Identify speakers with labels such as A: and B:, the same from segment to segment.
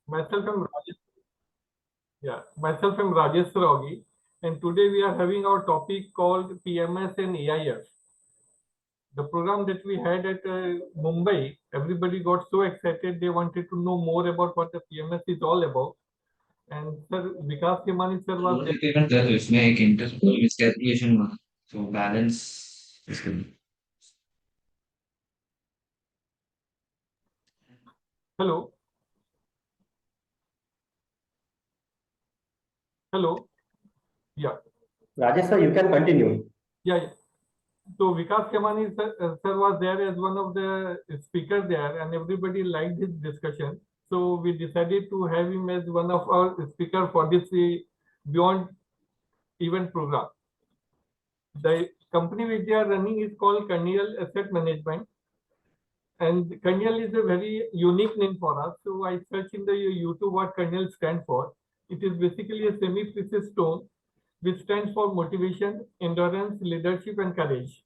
A: Myself, I'm Rajesh. Yeah, myself, I'm Rajesh Rogi, and today we are having our topic called PMS and AIF. The program that we had at Mumbai, everybody got so excited they wanted to know more about what the PMS is all about. And Sir Vikas Khemani sir was there.
B: Event कर दो इसमें एक inter miscalculation हुआ तो balance इसके
A: Hello, hello. Yeah,
C: Rajesh sir, you can continue.
A: yeah. So Vikas Khemani sir was there as one of the speakers there, and everybody liked his discussion. So we decided to have him as one of our speaker for this Beyond event program. The company which they are running is called Carnival Asset Management, and Carnival is a very unique name for us. So I searched in the YouTube what Carnival stands for. It is basically a semi-precious stone which stands for motivation, endurance, leadership, and courage.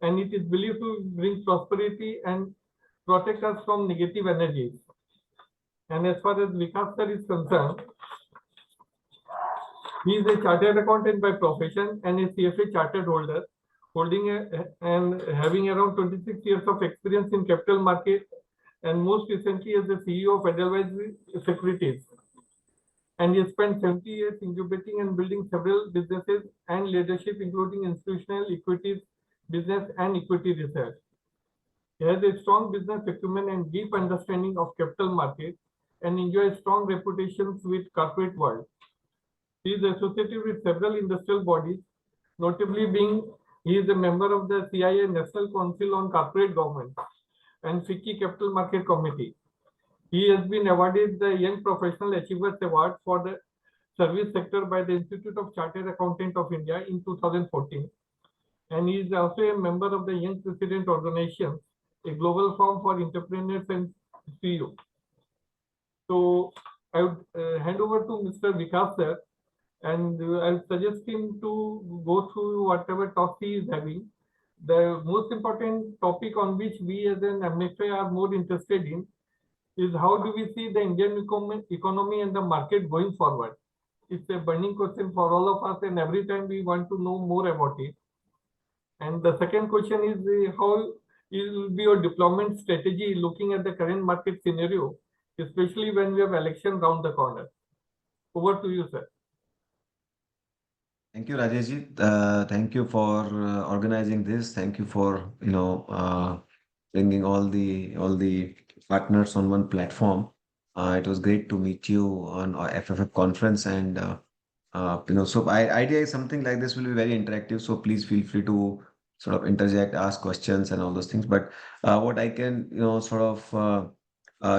A: And it is believed to bring prosperity and protect us from negative energies. And as far as Vikas sir is concerned, he is a chartered accountant by profession and a CFA chartered holder, and having around 26 years of experience in capital market, and most recently as the CEO of Edelweiss Securities. And he has spent 70 years incubating and building several businesses and leadership, including institutional equities, business and equity research. He has a strong business acumen and deep understanding of capital market and enjoys strong reputations with corporate world. He is associated with several industrial bodies, notably being he is a member of the CIA National Council on Corporate Governance and FICCI Capital Market Committee. He has been awarded the Young Professional Achievers Award for the service sector by the Institute of Chartered Accountants of India in 2014. And he is also a member of the Young President Organization, a global forum for entrepreneurs and CEO. So I would hand over to Mr. Vikas sir, and I suggest him to go through whatever talk he is having. The most important topic on which we as an MFA are more interested in is how do we see the Indian economy and the market going forward. It's a burning question for all of us, and every time we want to know more about it. And the second question is how will be your deployment strategy looking at the current market scenario, especially when we have election round the corner. Over to you, sir.
D: Thank you, Rajeshji. Thank you for organizing this. Thank you for bringing all the partners on one platform. It was great to meet you on our FFF conference, and so idea is something like this will be very interactive. So please feel free to sort of interject, ask questions, and all those things. But what I can sort of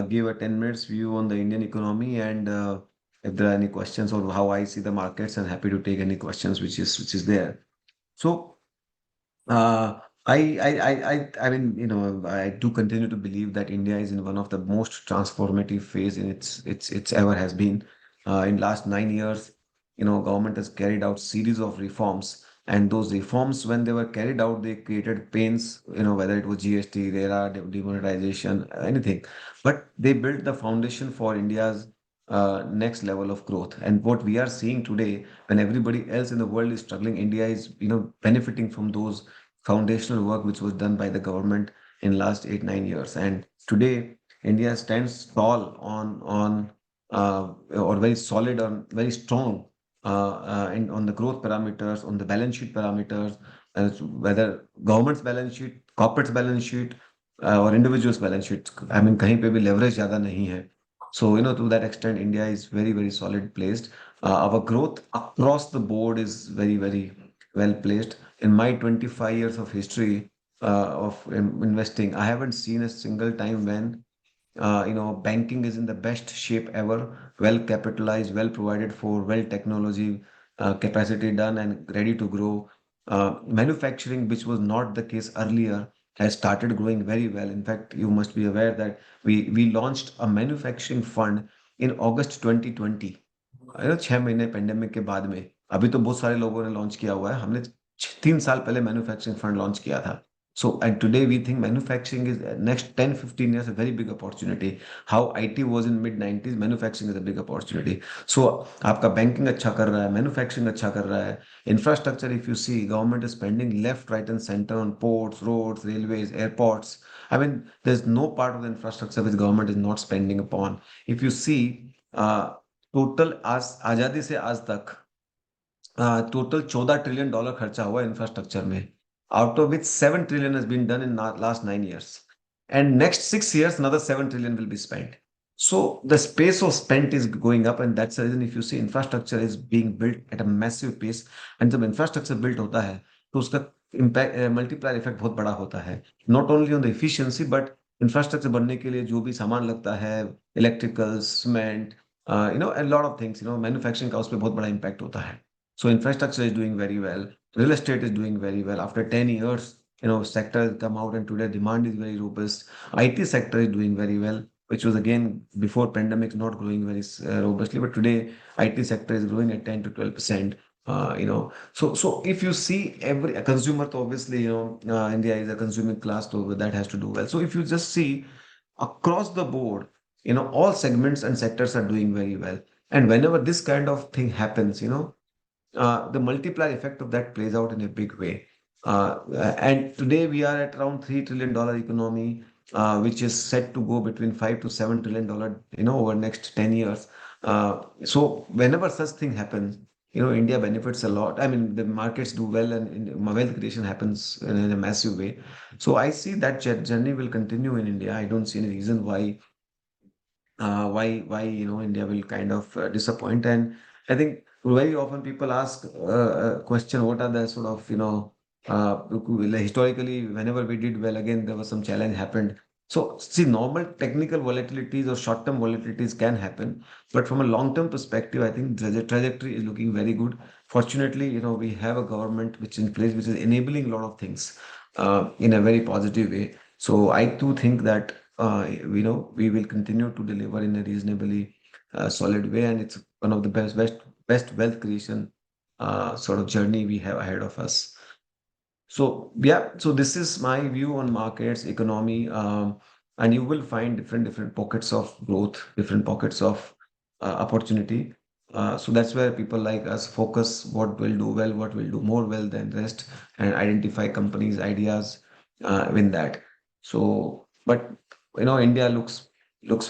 D: give a 10 minutes view on the Indian economy, and if there are any questions on how I see the markets, I'm happy to take any questions which is there. So I mean, I do continue to believe that India is in one of the most transformative phase in its ever has been. In last 9 years, government has carried out series of reforms, and those reforms, when they were carried out, they created pains. Whether it was GST, RERA, demonetization, anything, but they built the foundation for India's next level of growth. And what we are seeing today, when everybody else in the world is struggling, India is benefiting from those foundational work which was done by the government in last 8 9 years. And today India stands tall on or very solid, on very strong on the growth parameters, on the balance sheet parameters, whether government's balance sheet, corporate's balance sheet, or individual's balance sheet. I mean, कहीं पे भी leverage ज़्यादा नहीं है. So, to that extent, India is very, very solid placed. Our growth across the board is very, very well placed. In my 25 years of history of investing, I haven't seen a single time when banking is in the best shape ever, well capitalized, well provided for, well technology capacity done and ready to grow. Manufacturing, which was not the case earlier, has started growing very well. In fact, you must be aware that we launched a manufacturing fund in August 2020. 6 महीने pandemic के बाद में. अभी तो बहुत सारे लोगों ने लॉन्च किया हुआ है. हमने 3 साल पहले मैन्युफैक्चरिंग फंड लॉन्च किया था. So, and today we think manufacturing is next 10, 15 years a very big opportunity. How IT was in mid 90s, manufacturing is a big opportunity. So, आपका banking अच्छा कर रहा है, manufacturing अच्छा कर रहा है, infrastructure, if you see, government is spending left, right, and center on ports, roads, railways, airports. I mean, there's no part of the infrastructure which government is not spending upon. If you see, total आज आजादी से आज तक total $14 trillion खर्चा हुआ infrastructure में, out of which 7 trillion has been done in last 9 years, and next 6 years another 7 trillion will be spent. So the space of spent is going up, and that's the reason if you see infrastructure is being built at a massive pace. And जब infrastructure built होता है तो उसका impact multiplier effect बहुत बड़ा होता है, not only on the efficiency but infrastructure बनने के लिए जो भी सामान लगता है, electrical, cement, a lot of things, manufacturing का उस पर बहुत बड़ा impact होता है. So infrastructure is doing very well. Real estate is doing very well. After 10 years, sector has come out and today demand is very robust. IT sector is doing very well, which was again before pandemic not growing very robustly, but today IT sector is growing at 10 to 12%. So if you see every a consumer, तो obviously, India is a consuming class, so that has to do well. So if you just see across the board, all segments and sectors are doing very well. And whenever this kind of thing happens, the multiplier effect of that plays out in a big way. And today we are at around $3 trillion economy, which is set to go between $5 to $7 trillion, over next 10 years. So whenever such thing happens, India benefits a lot. I mean, the markets do well, and wealth creation happens in a massive way. So I see that journey will continue in India. I don't see any reason why India will kind of disappoint. And I think very often people ask a question, what are the sort of historically whenever we did well, again there was some challenge happened. So see, normal technical volatilities or short-term volatilities can happen, but from a long-term perspective, I think the trajectory is looking very good. Fortunately, we have a government which is in place, which is enabling a lot of things in a very positive way. So I do think that we will continue to deliver in a reasonably solid way, and it's one of the best wealth creation sort of journey we have ahead of us. So yeah, so this is my view on markets, economy, and you will find different pockets of growth, different pockets of opportunity. So that's where people like us focus what will do well, what will do more well than rest, and identify companies, ideas in that. So, but India looks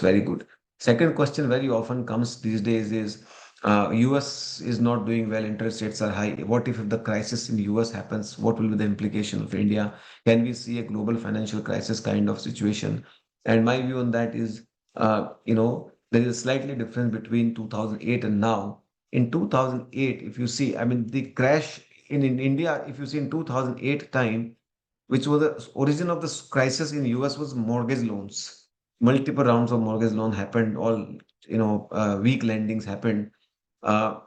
D: very good. Second question very often comes these days is US is not doing well, interest rates are high. What if the crisis in US happens? What will be the implication of India? Can we see a global financial crisis kind of situation? And my view on that is, there is a slightly difference between 2008 and now. In 2008, if you see, I mean, the crash in India, if you see in 2008 time, which was the origin of this crisis in US was mortgage loans. Multiple rounds of mortgage loan happened, all, weak lendings happened. Uh,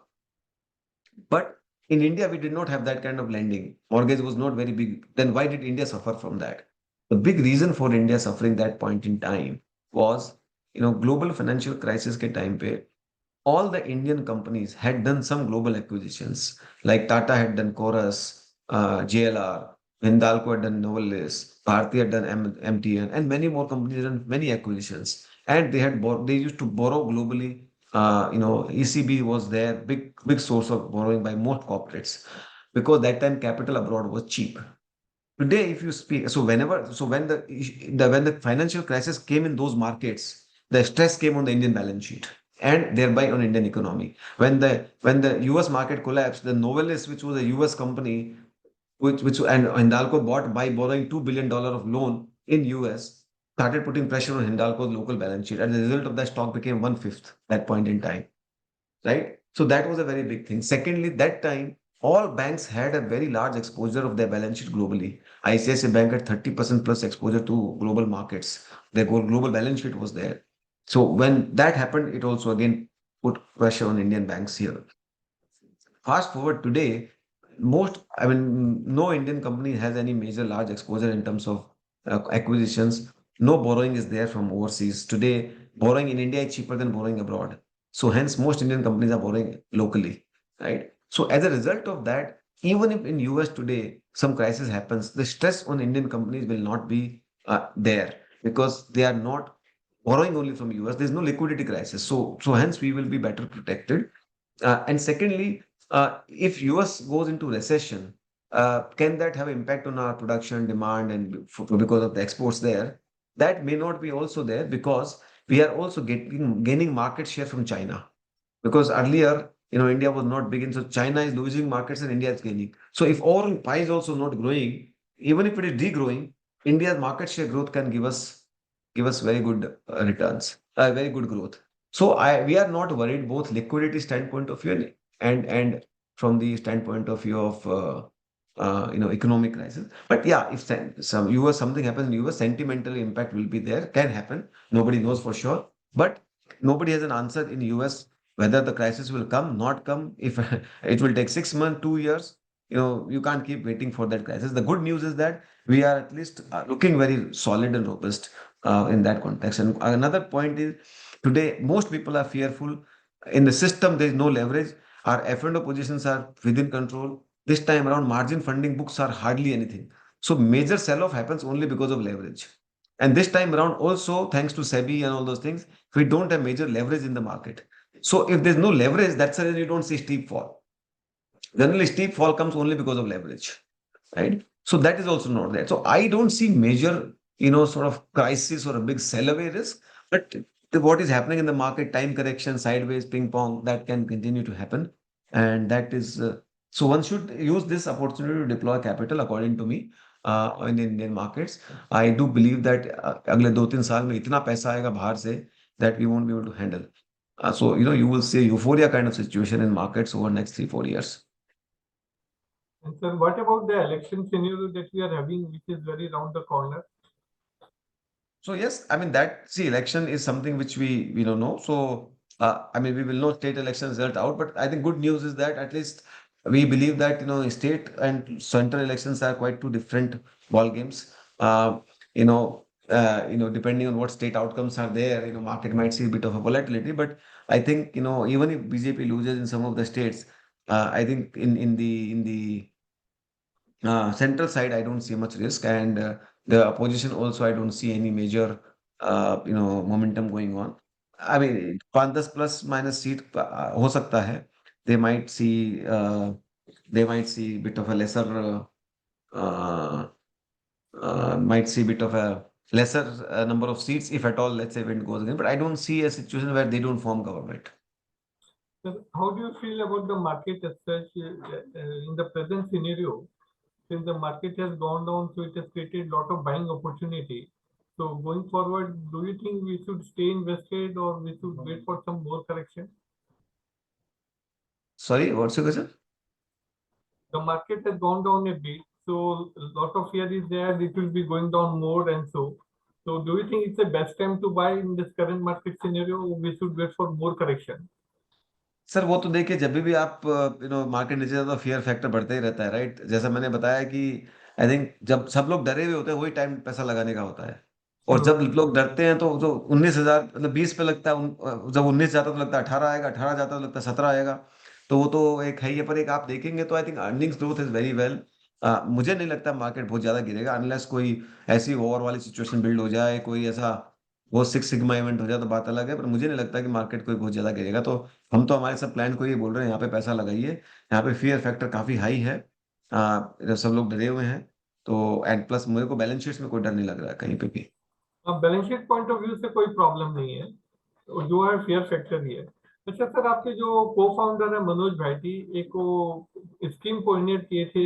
D: but in India, we did not have that kind of lending. Mortgage was not very big. Then why did India suffer from that? The big reason for India suffering that point in time was, global financial crisis ke time pe, all the Indian companies had done some global acquisitions. Like Tata had done Chorus, JLR, Hindalco had done Novelis, Bharti had done MTN, and many more companies had done many acquisitions. And they used to borrow globally. ECB was there, big source of borrowing by most corporates, because that time capital abroad was cheap. Today, if you speak, so when the financial crisis came in those markets, the stress came on the Indian balance sheet and thereby on Indian economy. When the US market collapsed, the Novelis, which was a US company, which and Hindalco bought by borrowing $2 billion of loan in US, started putting pressure on Hindalco's local balance sheet. As a result of that, stock became 1/5 that point in time, right? So that was a very big thing. Secondly, that time, all banks had a very large exposure of their balance sheet globally. ICICI Bank had 30% plus exposure to global markets. Their global balance sheet was there. So when that happened, it also again put pressure on Indian banks here. Fast forward today, no Indian company has any major large exposure in terms of acquisitions. No borrowing is there from overseas. Today, borrowing in India is cheaper than borrowing abroad. So hence, most Indian companies are borrowing locally, right? So as a result of that, even if in US today some crisis happens, the stress on Indian companies will not be there because they are not borrowing only from US. There's no liquidity crisis. So hence we will be better protected. And secondly, if US goes into recession, can that have impact on our production demand and because of the exports there? That may not be also there because we are also gaining market share from China. Because earlier, India was not big in, so China is losing markets and India is gaining. So if our pie is also not growing, even if it is degrowing, India's market share growth can give us very good returns, very good growth. So we are not worried both liquidity standpoint of view and from the standpoint of view of economic crisis. But yeah, if some US something happens in US, sentimental impact will be there, can happen. Nobody knows for sure, but nobody has an answer in US whether the crisis will come, not come. If it will take 6 months, 2 years, you can't keep waiting for that crisis. The good news is that we are at least looking very solid and robust in that context. And another point is today, most people are fearful. In the system, there is no leverage. Our F&O positions are within control. This time around, margin funding books are hardly anything. So major sell-off happens only because of leverage. And this time around, also thanks to SEBI and all those things, we don't have major leverage in the market. So if there's no leverage, that's the reason you don't see steep fall. Generally, steep fall comes only because of leverage, right? So that is also not there. So I don't see major, sort of crisis or a big sell away risk. But what is happening in the market, time correction, sideways, ping pong, that can continue to happen. And that is, so one should use this opportunity to deploy capital, according to me, in Indian markets. I do believe that अगले 2-3 साल में इतना पैसा आएगा बाहर से that we won't be able to handle. So, you will see euphoria kind of situation in markets over next 3-4 years.
A: And sir, what about the election scenario that we are having, which is very round the corner?
D: So yes, I mean election is something which we don't know. So I mean we will know state election result out, but I think good news is that at least we believe that state and central elections are quite two different ball games. Depending on what state outcomes are there, market might see a bit of a volatility. But I think even if BJP loses in some of the states, I think in the central side, I don't see much risk, and the opposition also, I don't see any major, momentum going on. I mean, 5-10 plus minus seat हो सकता है. They might see, bit of a lesser, might see bit of a lesser number of seats if at all. Let's say when it goes again, but I don't see a situation where they don't form government.
A: Sir, how do you feel about the market as such in the present scenario? Since the market has gone down, so it has created a lot of buying opportunity. So going forward, do you think we should stay invested or we should wait for some more correction?
D: Sorry, what's your question?
A: The market has gone down a bit, so a lot of fear is there it will be going down more and so. So do you think it's the best time to buy in this current market scenario or we should wait for more correction?
D: Sir वो तो देखिए जब भी आप market नीचे जाता है तो फियर फैक्टर बढ़ता ही रहता है, राइट? जैसा मैंने बताया कि आई थिंक जब सब लोग डरे हुए होते हैं वही टाइम पैसा लगाने का होता है, और जब लोग डरते हैं तो जो 19,000 मतलब 20 पे लगता है जब 19 जाता तो लगता है 18 आएगा, 18 जाता तो लगता है 17 आएगा, तो वो तो एक है ही है। पर एक आप देखेंगे तो I think earnings growth is very well. मुझे नहीं लगता मार्केट बहुत ज्यादा गिरेगा अनलेस कोई ऐसी वॉर वाली सिचुएशन बिल्ड हो जाए, कोई ऐसा वो सिक्स सिग्मा इवेंट हो जाए तो बात अलग है, पर मुझे नहीं लगता कि मार्केट कोई बहुत ज्यादा गिरेगा। तो हम तो हमारे सब क्लाइंट को ये बोल रहे हैं यहाँ पे पैसा लगाइए, यहाँ पे फियर फैक्टर काफी हाई है, सब लोग डरे हुए हैं। तो एंड प्लस मेरे को बैलेंस शीट्स में कोई डर नहीं लग रहा है कहीं पे भी।
A: Balance sheet point of view से कोई प्रॉब्लम नहीं है, तो जो है फेयर फैक्टर ही है। अच्छा सर, आपके जो को फाउंडर है मनोज भाटी, एक वो स्कीम कोऑर्डिनेट किए थे,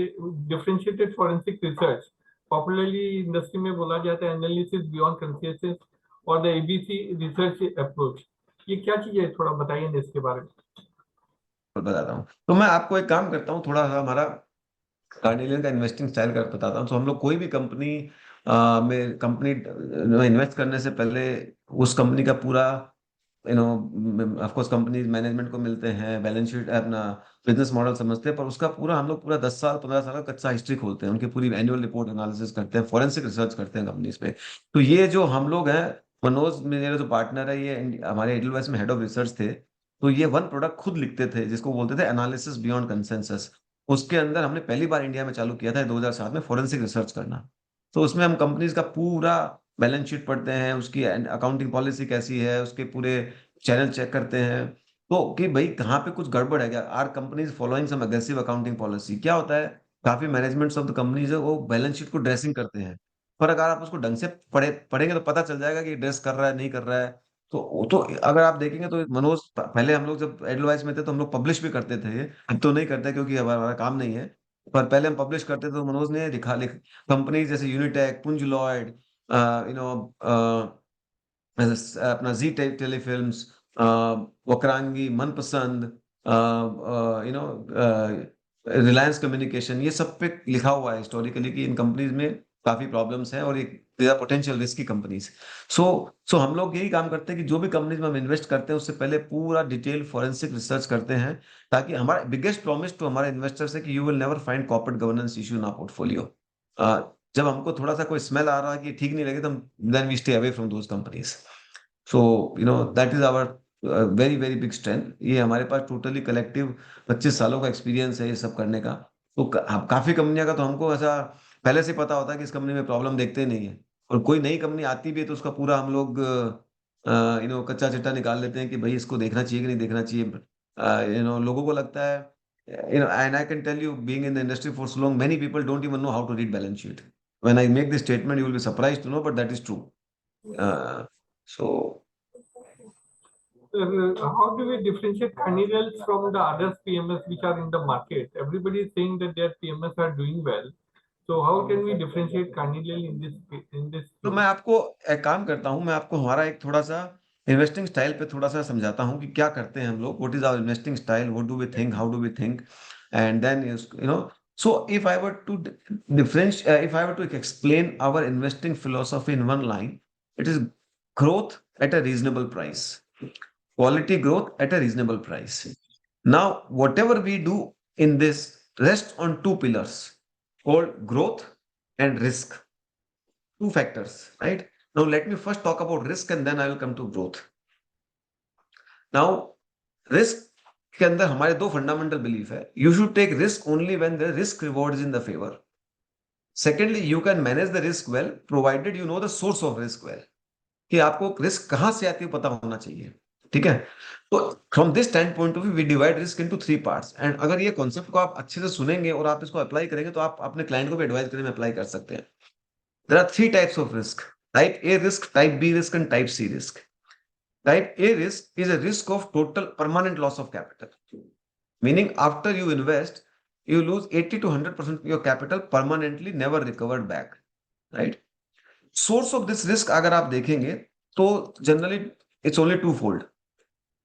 A: differentiated forensic research, popularly industry में बोला जाता है एनालिसिस बियॉन्ड कंसेंसस और द एबीसी रिसर्च अप्रोच। ये क्या चीज है, थोड़ा बताइए ना इसके बारे में।
D: बताता हूँ, तो मैं आपको एक काम करता हूँ, थोड़ा सा हमारा कार्डिलियन का इन्वेस्टिंग स्टाइल कर बताता हूँ। तो हम लोग कोई भी कंपनी में इन्वेस्ट करने से पहले उस कंपनी का पूरा ऑफ कोर्स कंपनी मैनेजमेंट को मिलते हैं, बैलेंस शीट अपना बिजनेस मॉडल समझते हैं, पर उसका पूरा हम लोग पूरा 10 साल 15 साल का कच्चा हिस्ट्री खोलते हैं, उनकी पूरी एनुअल रिपोर्ट एनालिसिस करते हैं, फॉरेंसिक रिसर्च करते हैं कंपनीज पे। तो ये जो हम लोग हैं, मनोज मेरे जो पार्टनर है, ये हमारे एडलवाइस में हेड ऑफ रिसर्च थे। तो ये वन प्रोडक्ट खुद लिखते थे जिसको बोलते थे एनालिसिस बियॉन्ड कंसेंसस। उसके अंदर हमने पहली बार इंडिया में चालू किया था 2007 में फोरेंसिक रिसर्च करना। तो उसमें हम कंपनीज का पूरा बैलेंस शीट पढ़ते हैं, उसकी अकाउंटिंग पॉलिसी कैसी है, उसके पूरे चैनल चेक करते हैं, तो कि भाई कहाँ पे कुछ गड़बड़ है क्या, are companies following some aggressive accounting policy. क्या होता है, काफी मैनेजमेंट ऑफ द कंपनीज है वो बैलेंस शीट को ड्रेसिंग करते हैं, पर अगर आप उसको ढंग से पढ़ेंगे तो पता चल जाएगा कि ड्रेस कर रहा है नहीं कर रहा है। तो अगर आप देखेंगे तो मनोज, पहले हम लोग जब एडवाइस में थे तो हम लोग पब्लिश भी करते थे, अब तो नहीं करते क्योंकि हमारा काम नहीं है, पर पहले हम पब्लिश करते थे। तो मनोज ने लिख कंपनी जैसे यूनिटेक, पुंज लॉयड, यू नो अपना जी टेलीफिल्म्स, वक्रांगी, मनपसंद, यू नो रिलायंस कम्युनिकेशन, ये सब पे लिखा हुआ है हिस्टोरिकली कि इन कंपनीज में काफी प्रॉब्लम्स हैं और एक पोटेंशियल रिस्की कंपनीज। सो सो हम लोग यही काम करते हैं कि जो भी कंपनीज में हम इन्वेस्ट करते हैं उससे पहले पूरा डिटेल फॉरेंसिक रिसर्च करते हैं, ताकि हमारा बिगेस्ट प्रॉमिस टू हमारे इन्वेस्टर्स है कि you will never find corporate governance issue in our portfolio. जब हमको थोड़ा सा कोई स्मेल आ रहा है कि ठीक नहीं लगे तो हम then we stay away from those companies. So that is our very very big strength. ये हमारे पास टोटली कलेक्टिव 25 सालों का एक्सपीरियंस है ये सब करने का। तो काफी कंपनियों का तो हमको ऐसा पहले से पता होता है कि इस कंपनी में प्रॉब्लम देखते ही नहीं है, और कोई नई कंपनी आती भी है तो उसका पूरा हम लोग कच्चा चिट्टा निकाल लेते हैं कि भाई इसको देखना चाहिए कि नहीं देखना चाहिए। लोगों को लगता है, and I can tell you, being in the industry for so long, many people don't even know how to read balance sheet. When I make this statement, you will be surprised to know, but that is true. So
A: How do we differentiate Carnival from the other PMS which are in the market? Everybody is saying that their PMS are doing well. So how can we differentiate Carnival in this?
D: तो मैं आपको एक काम करता हूँ, मैं आपको हमारा एक थोड़ा सा इन्वेस्टिंग स्टाइल पे थोड़ा सा समझाता हूँ कि क्या करते हैं हम लोग, what is our investing style, what do we think, how do we think, and then so if I were to differentiate, if I were to explain our investing philosophy in one line, it is growth at a reasonable price, quality growth at a reasonable price. Now, whatever we do in this rests on two pillars called growth and risk. Two factors, right? Now, let me first talk about risk and then I will come to growth. Now, risk के अंदर हमारे दो fundamental belief है. You should take risk only when the risk reward is in the favor. Secondly, you can manage the risk well provided you know the source of risk well. कि आपको risk कहां से आती है पता होना चाहिए, ठीक है? तो from this standpoint of view we divide risk into 3 parts, and अगर ये कॉन्सेप्ट को आप अच्छे से सुनेंगे और आप इसको अप्लाई करेंगे तो आप अपने क्लाइंट को भी एडवाइस करने में अप्लाई कर सकते हैं. There are 3 types of risk: type A risk, type B risk and type C risk. Type A risk is a risk of total permanent loss of capital, meaning after you invest you lose 80 to 100% of your capital permanently, never recovered back, right? Source of this risk अगर आप देखेंगे तो generally it's only two fold.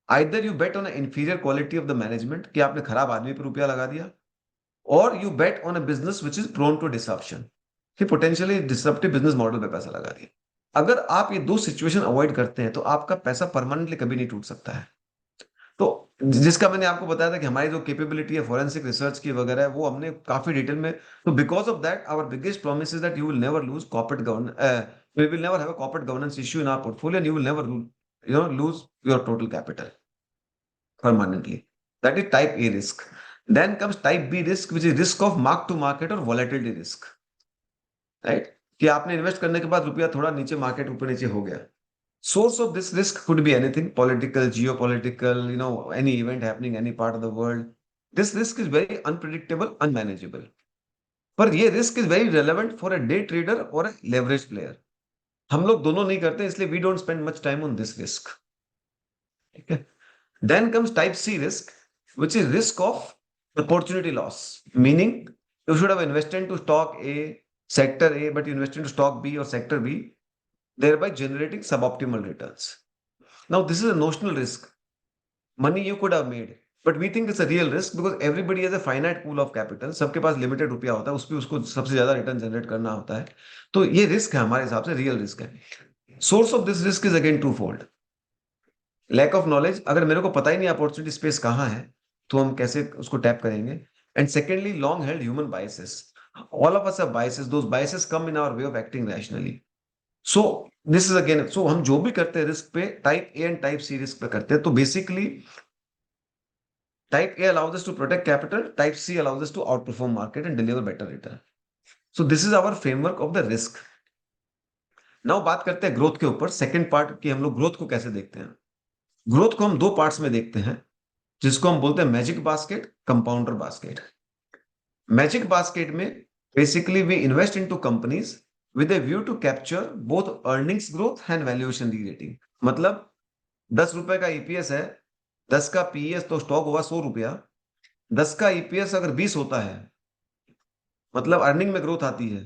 D: Either you bet on inferior quality of the management कि आपने खराब आदमी पर रुपया लगा दिया, और you bet on a business which is prone to disruption कि पोटेंशियली डिसरप्टिव बिजनेस मॉडल पे पैसा लगा दिया. अगर आप ये दो सिचुएशन अवॉइड करते हैं तो आपका पैसा परमानेंटली कभी नहीं टूट सकता है. तो जिसका मैंने आपको बताया था कि हमारी जो कैपेबिलिटी है फॉरेंसिक रिसर्च की वगैरह है वो हमने काफी डिटेल में, तो because of that our biggest promise is that you will never lose corporate governance, we will never have a corporate governance issue in our portfolio, and you will never lose your total capital permanently. That is type A risk. Then comes type B risk, which is risk of mark to market or volatility risk, right? कि आपने invest करने के बाद रुपया थोड़ा नीचे market ऊपर नीचे हो गया. Source of this risk could be anything: political, geopolitical, any event happening any part of the world. This risk is very unpredictable, unmanageable. पर ये risk is very relevant for a day trader or a leverage player. हम लोग दोनों नहीं करते इसलिए we don't spend much time on this risk. ठीक है? Then comes type C risk, which is risk of opportunity loss. Meaning, you should have invested into stock A, sector A, but you invested into stock B or sector B, thereby generating suboptimal returns. Now, this is a notional risk. Money you could have made, but we think it's a real risk because everybody has a finite pool of capital. सबके पास limited रुपया होता है, उस पे उसको सबसे ज्यादा return generate करना होता है. तो ये रिस्क है, हमारे हिसाब से रियल रिस्क है. Source of this risk is again two fold. Lack of knowledge, अगर मेरे को पता ही नहीं अपॉर्चुनिटी स्पेस कहाँ है तो हम कैसे उसको टैप करेंगे. And secondly, long held human biases. All of us have biases, those biases come in our way of acting rationally. So this is again, so हम जो भी करते हैं रिस्क पे type A and type C risk पे करते हैं. तो basically Type A allows us to protect capital. Type C allows us to outperform market and deliver better return. So this is our framework of the risk. Now बात करते हैं growth के ऊपर. Second part कि हम लोग growth को कैसे देखते हैं. ग्रोथ को हम दो पार्ट्स में देखते हैं, जिसको हम बोलते हैं magic basket, compounder basket. Magic basket में basically we invest into companies with a view to capture both earnings growth and valuation re-rating. मतलब 10 रुपए का ईपीएस है, 10 का पीएस तो स्टॉक हुआ 100 रुपया. 10 का ईपीएस अगर 20 होता है मतलब अर्निंग में ग्रोथ आती है,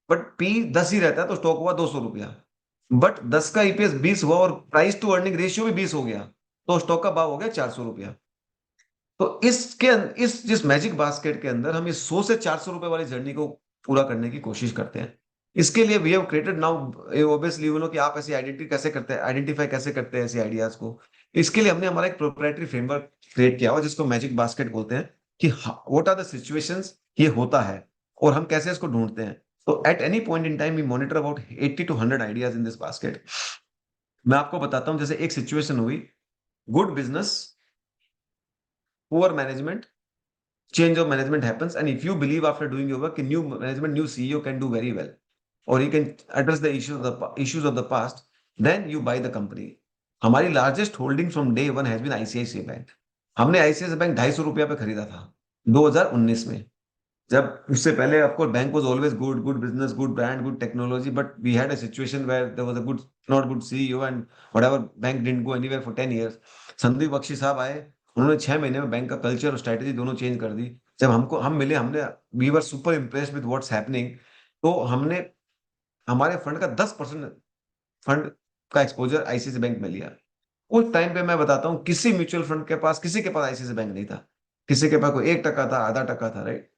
D: बट पी 10 ही रहता है तो स्टॉक हुआ 200 रुपया. बट 10 का ईपीएस 20 हुआ और प्राइस टू अर्निंग रेशियो भी 20 हो गया तो स्टॉक का भाव हो गया 400 रुपया. तो इस जिस मैजिक बास्केट के अंदर हम इस 100 से 400 रुपए वाली जर्नी को पूरा करने की कोशिश करते हैं. इसके लिए we have created now obviously you know कि आप ऐसी आइडेंटिफाई कैसे करते हैं ऐसी आइडियाज को. इसके लिए हमने हमारा एक प्रोप्राइटरी फ्रेमवर्क क्रिएट किया हुआ जिसको मैजिक बास्केट बोलते हैं कि व्हाट आर द सिचुएशंस ये होता है और हम कैसे इसको ढूंढते हैं. तो at any point in time we monitor about 80 to 100 ideas in this basket. मैं आपको बताता हूं, जैसे एक सिचुएशन हुई, good business, poor management, change of management happens, and if you believe after doing your work, a new management, new CEO can do very well, or he can address the issues of the past, then you buy the company. हमारी largest holding from day one has been ICICI bank. हमने ICICI bank 250 रुपया पे खरीदा था 2019 में. जब उससे पहले of course bank was always good business, good brand, good technology, but we had a situation where there was a good not good CEO and whatever, bank didn't go anywhere for 10 years. Sandeep Bakhshi साहब आए, उन्होंने 6 महीने में bank का culture और strategy दोनों change कर दी. जब हम मिले, हमने we were super impressed with what's happening. तो हमने हमारे फंड का 10% फंड का एक्सपोजर आईसीआईसीआई बैंक में लिया. उस टाइम पे मैं बताता हूँ किसी म्यूचुअल फंड के पास, किसी के पास आईसीआईसीआई बैंक नहीं था. किसी के पास कोई 1% था, आधा टका था, राइट.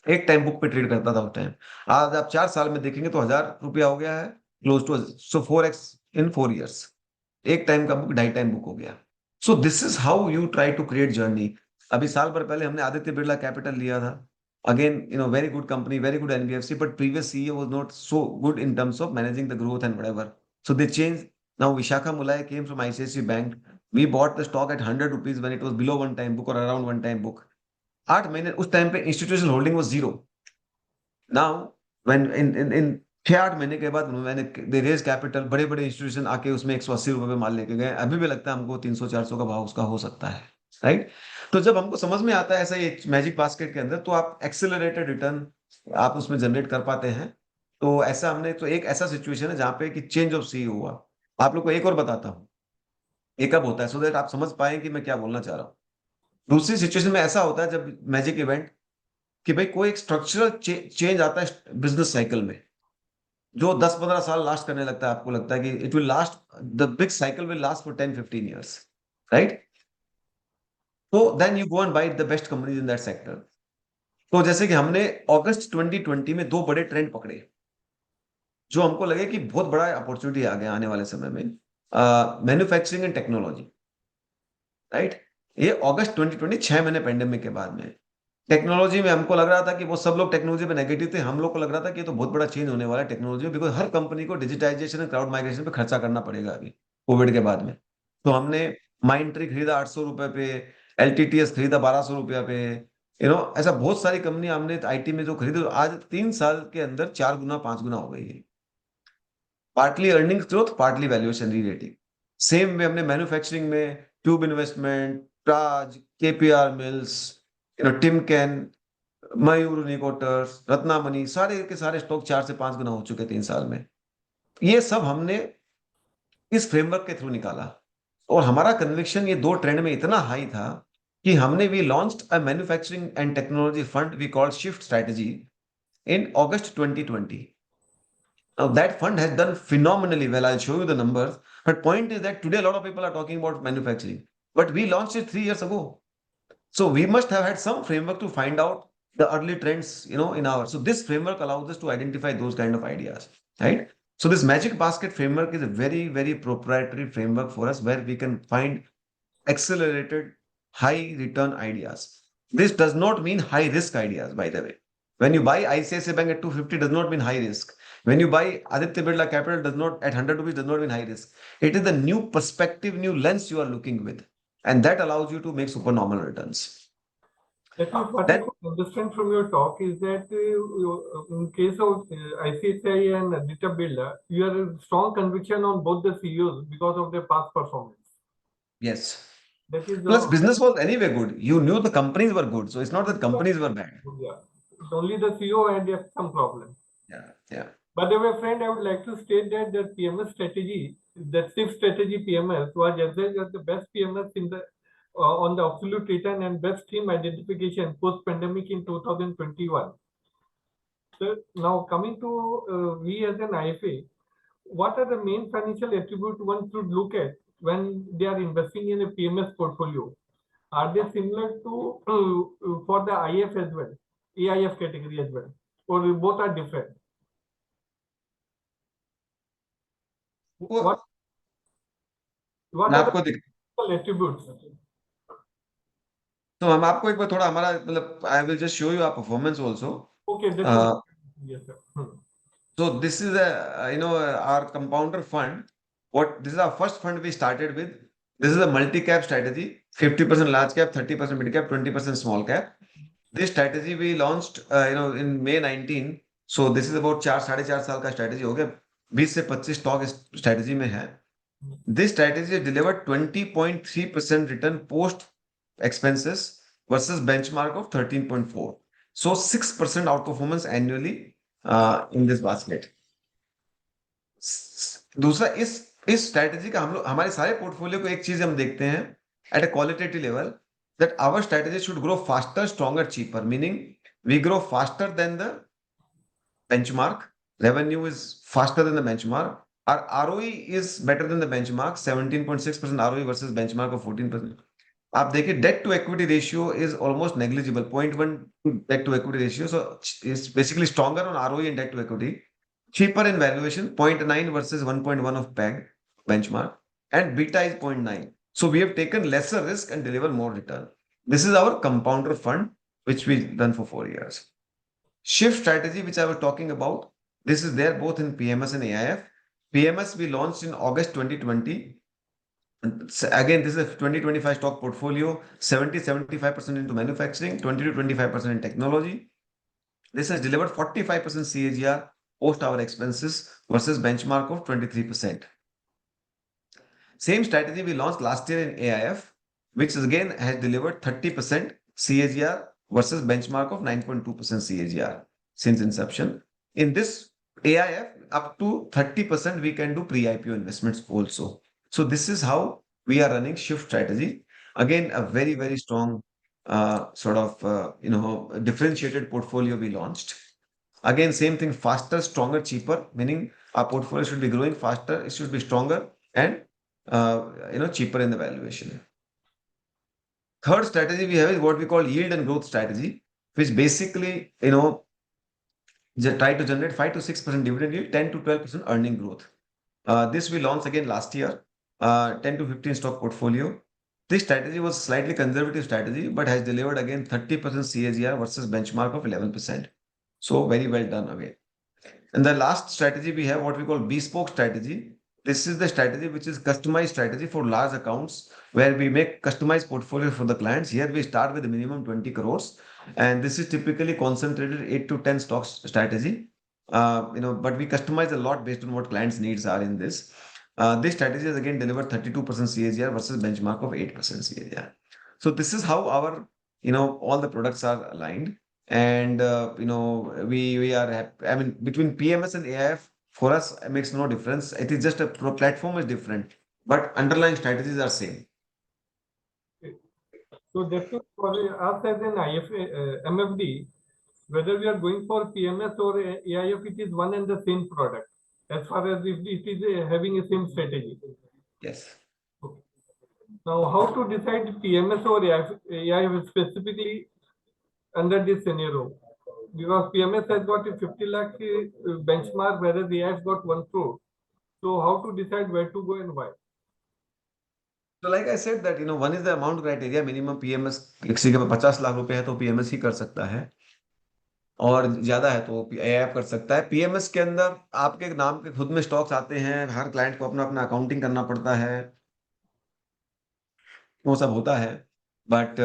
D: एक टाइम बुक पे ट्रेड करता था उस टाइम. आज आप 4 साल में देखेंगे तो 1000 रुपया हो गया है, close to, so 4x in 4 years. एक टाइम का बुक 2.5 टाइम बुक हो गया. So this is how you try to create journey. अभी साल भर पहले हमने आदित्य बिरला कैपिटल लिया था. Again you know very good company, very good NBFC, but previous CEO was not so good in terms of managing the growth and whatever. So they change. Now Vishakha Mulye came from ICICI bank. We bought the stock at 100 rupees when it was below 1 time book or around 1 time book. 8 महीने उस time पे institutional holding was 0. Now when in 6-8 महीने के बाद मैंने they raise capital, बड़े बड़े institution आके उसमें 180 रुपए पे माल लेके गए. अभी भी लगता है हमको 300-400 का भाव उसका हो सकता है, राइट. तो जब हमको समझ में आता है ऐसा ये मैजिक बास्केट के अंदर, तो आप एक्सेलरेटेड रिटर्न आप उसमें जनरेट कर पाते हैं. तो ऐसा हमने, तो एक ऐसा सिचुएशन है जहां पे कि चेंज ऑफ सीईओ हुआ. आप लोग को एक और बताता हूँ ये कब होता है, सो दैट आप समझ पाए कि मैं क्या बोलना चाह रहा हूँ. दूसरी सिचुएशन में ऐसा होता है जब मैजिक इवेंट कि भाई कोई एक स्ट्रक्चरल चेंज आता है बिजनेस साइकिल में जो 10-15 साल लास्ट करने लगता है. आपको लगता है कि it will last, the big cycle will last for 10-15 years, right. तो then you go and buy the best companies in that sector. तो जैसे कि हमने अगस्त 2020 में 2 बड़े ट्रेंड पकड़े जो हमको लगे कि बहुत बड़ा अपॉर्चुनिटी आ गया आने वाले समय में, मैन्युफैक्चरिंग एंड टेक्नोलॉजी, राइट. ये अगस्त 2020, 6 महीने पेंडेमिक के बाद में. टेक्नोलॉजी में हमको लग रहा था कि वो सब लोग टेक्नोलॉजी पे नेगेटिव थे, हम लोग को लग रहा था कि ये तो बहुत बड़ा चेंज होने वाला है टेक्नोलॉजी में, बिकॉज हर कंपनी को डिजिटाइजेशन और क्लाउड माइग्रेशन पे खर्चा करना पड़ेगा अभी कोविड के बाद में. तो हमने माइंड ट्री खरीदा 800 रुपए पे, एलटीटीएस खरीदा 1200 रुपया पे, यू नो ऐसा बहुत सारी कंपनी हमने आईटी में जो खरीदी, तो आज 3 साल के अंदर 4 गुना 5 गुना हो गई है. Partly earnings growth, partly valuation re rating. Same way हमने मैन्युफैक्चरिंग में tube investment, Praj, KPR mills, you know Timken, Mayur Uniquoters, Ratnamani, सारे के सारे स्टॉक 4 से 5 गुना हो चुके 3 साल में. ये सब हमने इस फ्रेमवर्क के थ्रू निकाला. और हमारा कन्विक्शन ये 2 ट्रेंड में इतना हाई था कि हमने we launched a manufacturing and technology fund we called shift strategy in August 2020. Now that fund has done phenomenally well. I'll show you the numbers. But point is that today a lot of people are talking about manufacturing. But we launched it 3 years ago. So we must have had some framework to find out the early trends, you know, in our. So this framework allows us to identify those kind of ideas, right? So this magic basket framework is a very, very proprietary framework for us where we can find accelerated high return ideas. This does not mean high risk ideas, by the way. When you buy ICICI Bank at 250 does not mean high risk. When you buy Aditya Birla Capital does not at 100 rupees does not mean high risk. It is the new perspective, new lens you are looking with. and that allows you to make supernormal returns.
A: That is what I
D: Then,
A: could understand from your talk is that in case of ICICI and Aditya Birla, you have a strong conviction on both the CEOs because of their past performance.
D: yes.
A: That is
D: Plus, business was anyway good. You knew the companies were good, so it's not that companies were bad.
A: yeah. It's only the CEO had some problem.
D: Yeah, yeah.
A: By the way, friend, I would like to state that the PMS strategy, the SIF strategy PMS, was judged as the best PMS in the on the absolute return and best team identification post-pandemic in 2021. So now coming to we as an IFA, what are the main financial attributes one should look at when they are investing in a PMS portfolio? Are they similar to for the IF as well, AIF category as well, or both are different?
D: वो
A: What what
D: मैं
A: are the
D: आपको दिख
A: financial attributes?
D: तो हम आपको एक बार थोड़ा हमारा मतलब I will just show you our performance also.
A: Okay, that would yes, sir.
D: So this is a our compounder fund. What this is our first fund we started with. This is a multi-cap strategy. 50% large cap, 30% mid cap, 20% small cap. This strategy we launched in May 19. So this is about 4 साढ़े 4 साल का strategy हो गया. 20 से 25 stock इस strategy में है. This strategy delivered 20.3% return post expenses versus benchmark of 13.4. So 6% outperformance annually in this basket. दूसरा इस स्ट्रैटेजी का हम लोग हमारे सारे पोर्टफोलियो को एक चीज हम देखते हैं at a qualitative level that our strategy should grow faster stronger cheaper meaning we grow faster than the benchmark. Revenue is faster than the benchmark. Our ROE is better than the benchmark, 17.6% ROE versus benchmark of 14%. आप देखिए debt to equity ratio is almost negligible, 0.1 debt to equity ratio. So it's basically stronger on ROE and debt to equity. Cheaper in valuation, 0.9 versus 1.1 of PEG benchmark, and beta is 0.9. So we have taken lesser risk and deliver more return. This is our compounder fund, which we've done for 4 years. Shift strategy, which I was talking about, this is there both in PMS and AIF. PMS we launched in August 2020. Again, this is a 2025 stock portfolio, 70-75% into manufacturing, 20 to 25% in technology. This has delivered 45% CAGR post our expenses versus benchmark of 23%. Same strategy we launched last year in AIF, which again has delivered 30% CAGR versus benchmark of 9.2% CAGR since inception. In this AIF, up to 30% we can do pre-IPO investments also. So this is how we are running Shift strategy. Again, a very, very strong differentiated portfolio we launched. Again, same thing, faster, stronger, cheaper, meaning our portfolio should be growing faster, it should be stronger and cheaper in the valuation. Third strategy we have is what we call yield and growth strategy, which basically, try to generate 5 to 6% dividend yield, 10 to 12% earning growth. This we launched again last year, 10 to 15 stock portfolio. This strategy was slightly conservative strategy, but has delivered again 30% CAGR versus benchmark of 11%. So very well done again. And the last strategy we have what we call bespoke strategy. This is the strategy which is customized strategy for large accounts where we make customized portfolio for the clients. Here we start with a minimum 20 crores and this is typically concentrated 8 to 10 stocks strategy. But we customize a lot based on what clients' needs are in this. This strategy has again delivered 32% CAGR versus benchmark of 8% CAGR. So this is how our, all the products are aligned. And, we are, between PMS and AIF, for us, it makes no difference. It is just a platform is different, but underlying strategies are same.
A: So that is for us as an MFD, whether we are going for PMS or AIF, it is one and the same product, as far as if it is having a same strategy.
D: Yes.
A: Okay. Now, how to decide PMS or AIF specifically under this scenario? Because PMS has got a 50 lakh benchmark, whereas AIF got 1 crore. So how to decide where to go and why?
D: So like I said that, one is the amount criteria, minimum PMS, किसी के 50 लाख रुपए है तो PMS ही कर सकता है और ज्यादा है तो AIF कर सकता है. PMS के अंदर आपके नाम के खुद में स्टॉक्स आते हैं, हर क्लाइंट को अपना अपना अकाउंटिंग करना पड़ता है. वो सब होता है, बट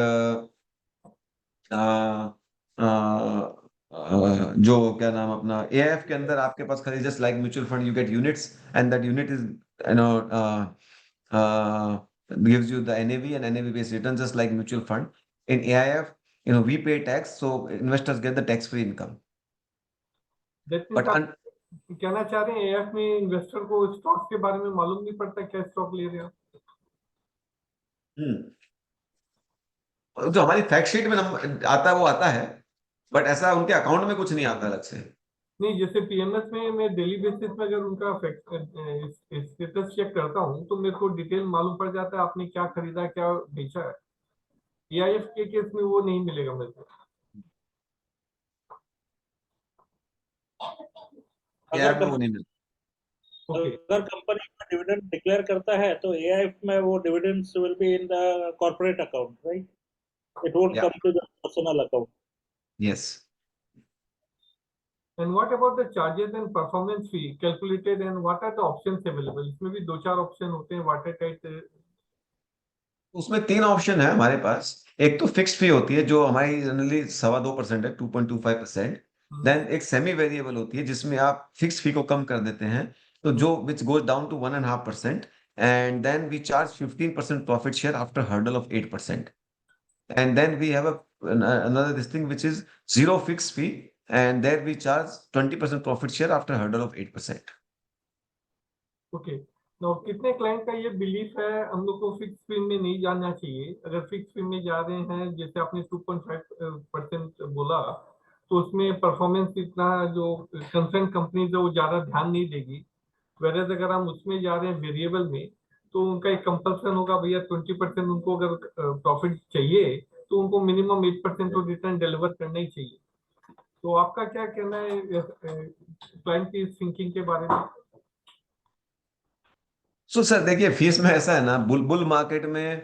D: जो क्या नाम अपना एआईएफ के अंदर आपके पास खाली just like mutual fund you get units, and that unit is you know gives you the NAV and NAV based return just like mutual fund. In AIF, we pay tax, so investors get the tax free income.
A: That means
D: But
A: आप कहना चाह रहे हैं AF में investor को stocks के बारे में मालूम नहीं पड़ता क्या स्टॉक ले रहे हो?
D: जो हमारी फैक्ट शीट में आता है वो आता है, बट ऐसा उनके अकाउंट में कुछ नहीं आता अलग से।
A: नहीं, जैसे पीएमएस में मैं डेली बेसिस में अगर उनका स्टेटस चेक करता हूँ तो मेरे को डिटेल मालूम पड़ जाता है आपने क्या खरीदा क्या बेचा है। ईआईएफ के केस में वो नहीं मिलेगा मेरे को।
E: अगर
D: AIF में वो नहीं मिलता।
A: ओके,
E: अगर कंपनी का डिविडेंड डिक्लेयर करता है तो एआईएफ में वो dividends will be in the corporate account, right? It won't
D: Yeah.
E: Come to the personal account.
D: Yes.
A: And what about the charges and performance fee calculated and what are the options available? इसमें भी दो चार option होते हैं water tight.
D: उसमें 3 option है हमारे पास। एक तो फिक्स्ड फी होती है जो हमारी जनरली 2.25% है, 2.25%। देन एक सेमी वेरिएबल होती है जिसमें आप फिक्स फी को कम कर देते हैं, तो जो which goes down to 1.5%, and then we charge 15% profit share after hurdle of 8%, and then we have another this thing which is zero fixed fee, and there we charge 20% profit share after hurdle of 8%.
A: Okay, तो कितने client का ये belief है हम लोग को fix फी में नहीं जाना चाहिए? अगर फिक्स फी में जा रहे हैं जैसे आपने 2.5% बोला, तो उसमें परफॉर्मेंस इतना जो कंसर्न कंपनी है वो ज्यादा ध्यान नहीं देगी। वेरेज अगर हम उसमें जा रहे हैं वेरिएबल में, तो उनका एक कंपल्सन होगा भैया 20% उनको अगर प्रॉफिट चाहिए तो उनको मिनिमम 8% तो रिटर्न डिलीवर करना ही चाहिए। तो आपका क्या कहना है क्लाइंट की थिंकिंग के बारे में?
D: सो सर देखिए, फीस में ऐसा है ना, बुल मार्केट में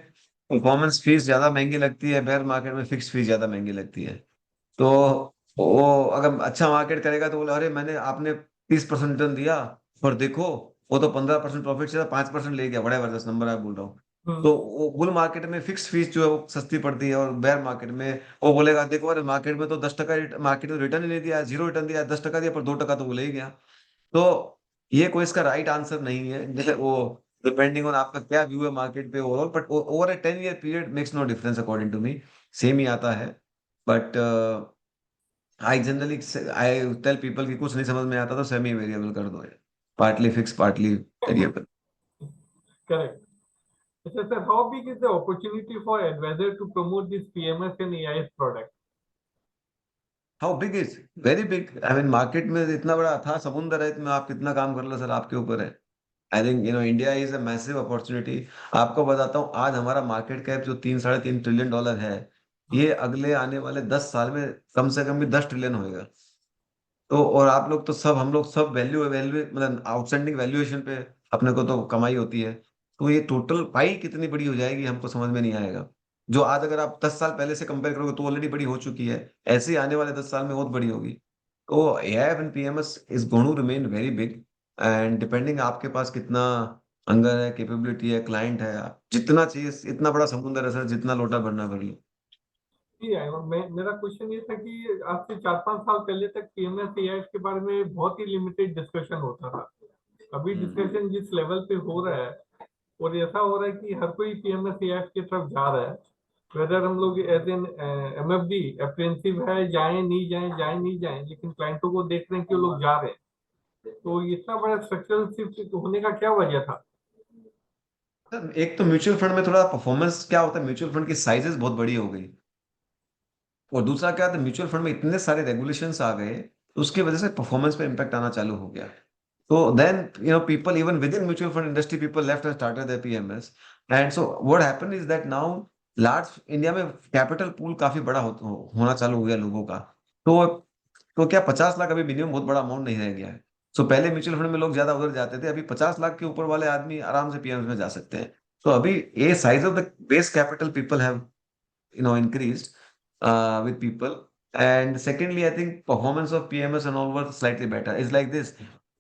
D: परफॉर्मेंस फीस ज्यादा महंगी लगती है, बेयर मार्केट में फिक्स फीस ज्यादा महंगी लगती है। तो वो अगर अच्छा मार्केट करेगा तो बोले अरे मैंने आपने 30% रिटर्न दिया, और देखो वो तो 15% प्रॉफिट से 5% ले गया, बड़ा जबरदस्त नंबर है बोल रहा हूँ। तो वो बुल मार्केट में फिक्स फीस जो है वो सस्ती पड़ती है, और बेयर मार्केट में वो बोलेगा देखो अरे मार्केट में तो 10% मार्केट में रिटर्न ही नहीं दिया, 0 रिटर्न दिया, 10% दिया पर 2% तो वो ले ही गया। तो ये कोई इसका राइट आंसर नहीं है, जैसे वो डिपेंडिंग ऑन आपका क्या व्यू है मार्केट पे overall, but over a 10 year period makes no difference according to me, same ही आता है। But I generally I tell people कि कुछ नहीं समझ में आता तो सेमी वेरिएबल कर दो, partly fix partly variable.
A: Correct. अच्छा sir, how big is the opportunity for advisor to promote this PMS and AIS product?
D: How big is very big, I mean market में इतना बड़ा था समुंदर है, इसमें आप कितना काम कर लो सर आपके ऊपर है। I think India is a massive opportunity. आपको बताता हूँ आज हमारा मार्केट कैप जो 3-3.5 ट्रिलियन डॉलर है, ये अगले आने वाले 10 साल में कम से कम भी 10 ट्रिलियन होएगा। तो और आप लोग तो सब, हम लोग सब वैल्यू वैल्यू मतलब आउटस्टैंडिंग वैल्यूएशन पे अपने को तो कमाई होती है। तो ये टोटल पाई कितनी बड़ी हो जाएगी हमको समझ में नहीं आएगा। जो आज अगर आप 10 साल पहले से कंपेयर करोगे तो ऑलरेडी बड़ी हो चुकी है, ऐसे ही आने वाले 10 साल में बहुत बड़ी होगी। तो AIF and PMS is going to remain very big, and depending आपके पास कितना अंगर है, कैपेबिलिटी है, क्लाइंट है, जितना चाहिए, इतना बड़ा समुंदर है सर, जितना लोटा भरना भर लो।
A: जी, मेरा क्वेश्चन ये था कि आज से 4-5 साल पहले तक पीएमएस एआईएस के बारे में बहुत ही लिमिटेड डिस्कशन होता था। अभी डिस्कशन जिस लेवल पे हो रहा है और ऐसा हो रहा है कि हर कोई पीएमएस एआईएस की तरफ जा रहा है। वेदर हम लोग एज एन एमएफडी अप्रेंसिव है, जाएं नहीं जाएं, जाएं नहीं जाएं, लेकिन क्लाइंटों को देख रहे हैं कि वो लोग जा रहे हैं। तो इतना बड़ा स्ट्रक्चरल शिफ्ट होने का क्या वजह था?
D: सर एक तो म्यूचुअल फंड में थोड़ा परफॉर्मेंस क्या होता है, म्यूचुअल फंड की साइजेस बहुत बड़ी हो गई, और दूसरा क्या था म्यूचुअल फंड में इतने सारे रेगुलेशंस आ गए, तो उसकी वजह से परफॉर्मेंस पे इम्पैक्ट आना चालू हो गया। तो then people even within mutual fund industry people left and started their PMS, and so what happened is that now large India में कैपिटल पूल काफी बड़ा होना चालू हो गया लोगों का। तो क्या 50 लाख अभी मिनिमम बहुत बड़ा अमाउंट नहीं रह गया है। सो पहले म्यूचुअल फंड में लोग ज्यादा उधर जाते थे, अभी 50 लाख के ऊपर वाले आदमी आराम से पीएमएस में जा सकते हैं। तो अभी ये size of the base capital people have increased with people. And secondly, I think performance of PMS and all were slightly better. It's like this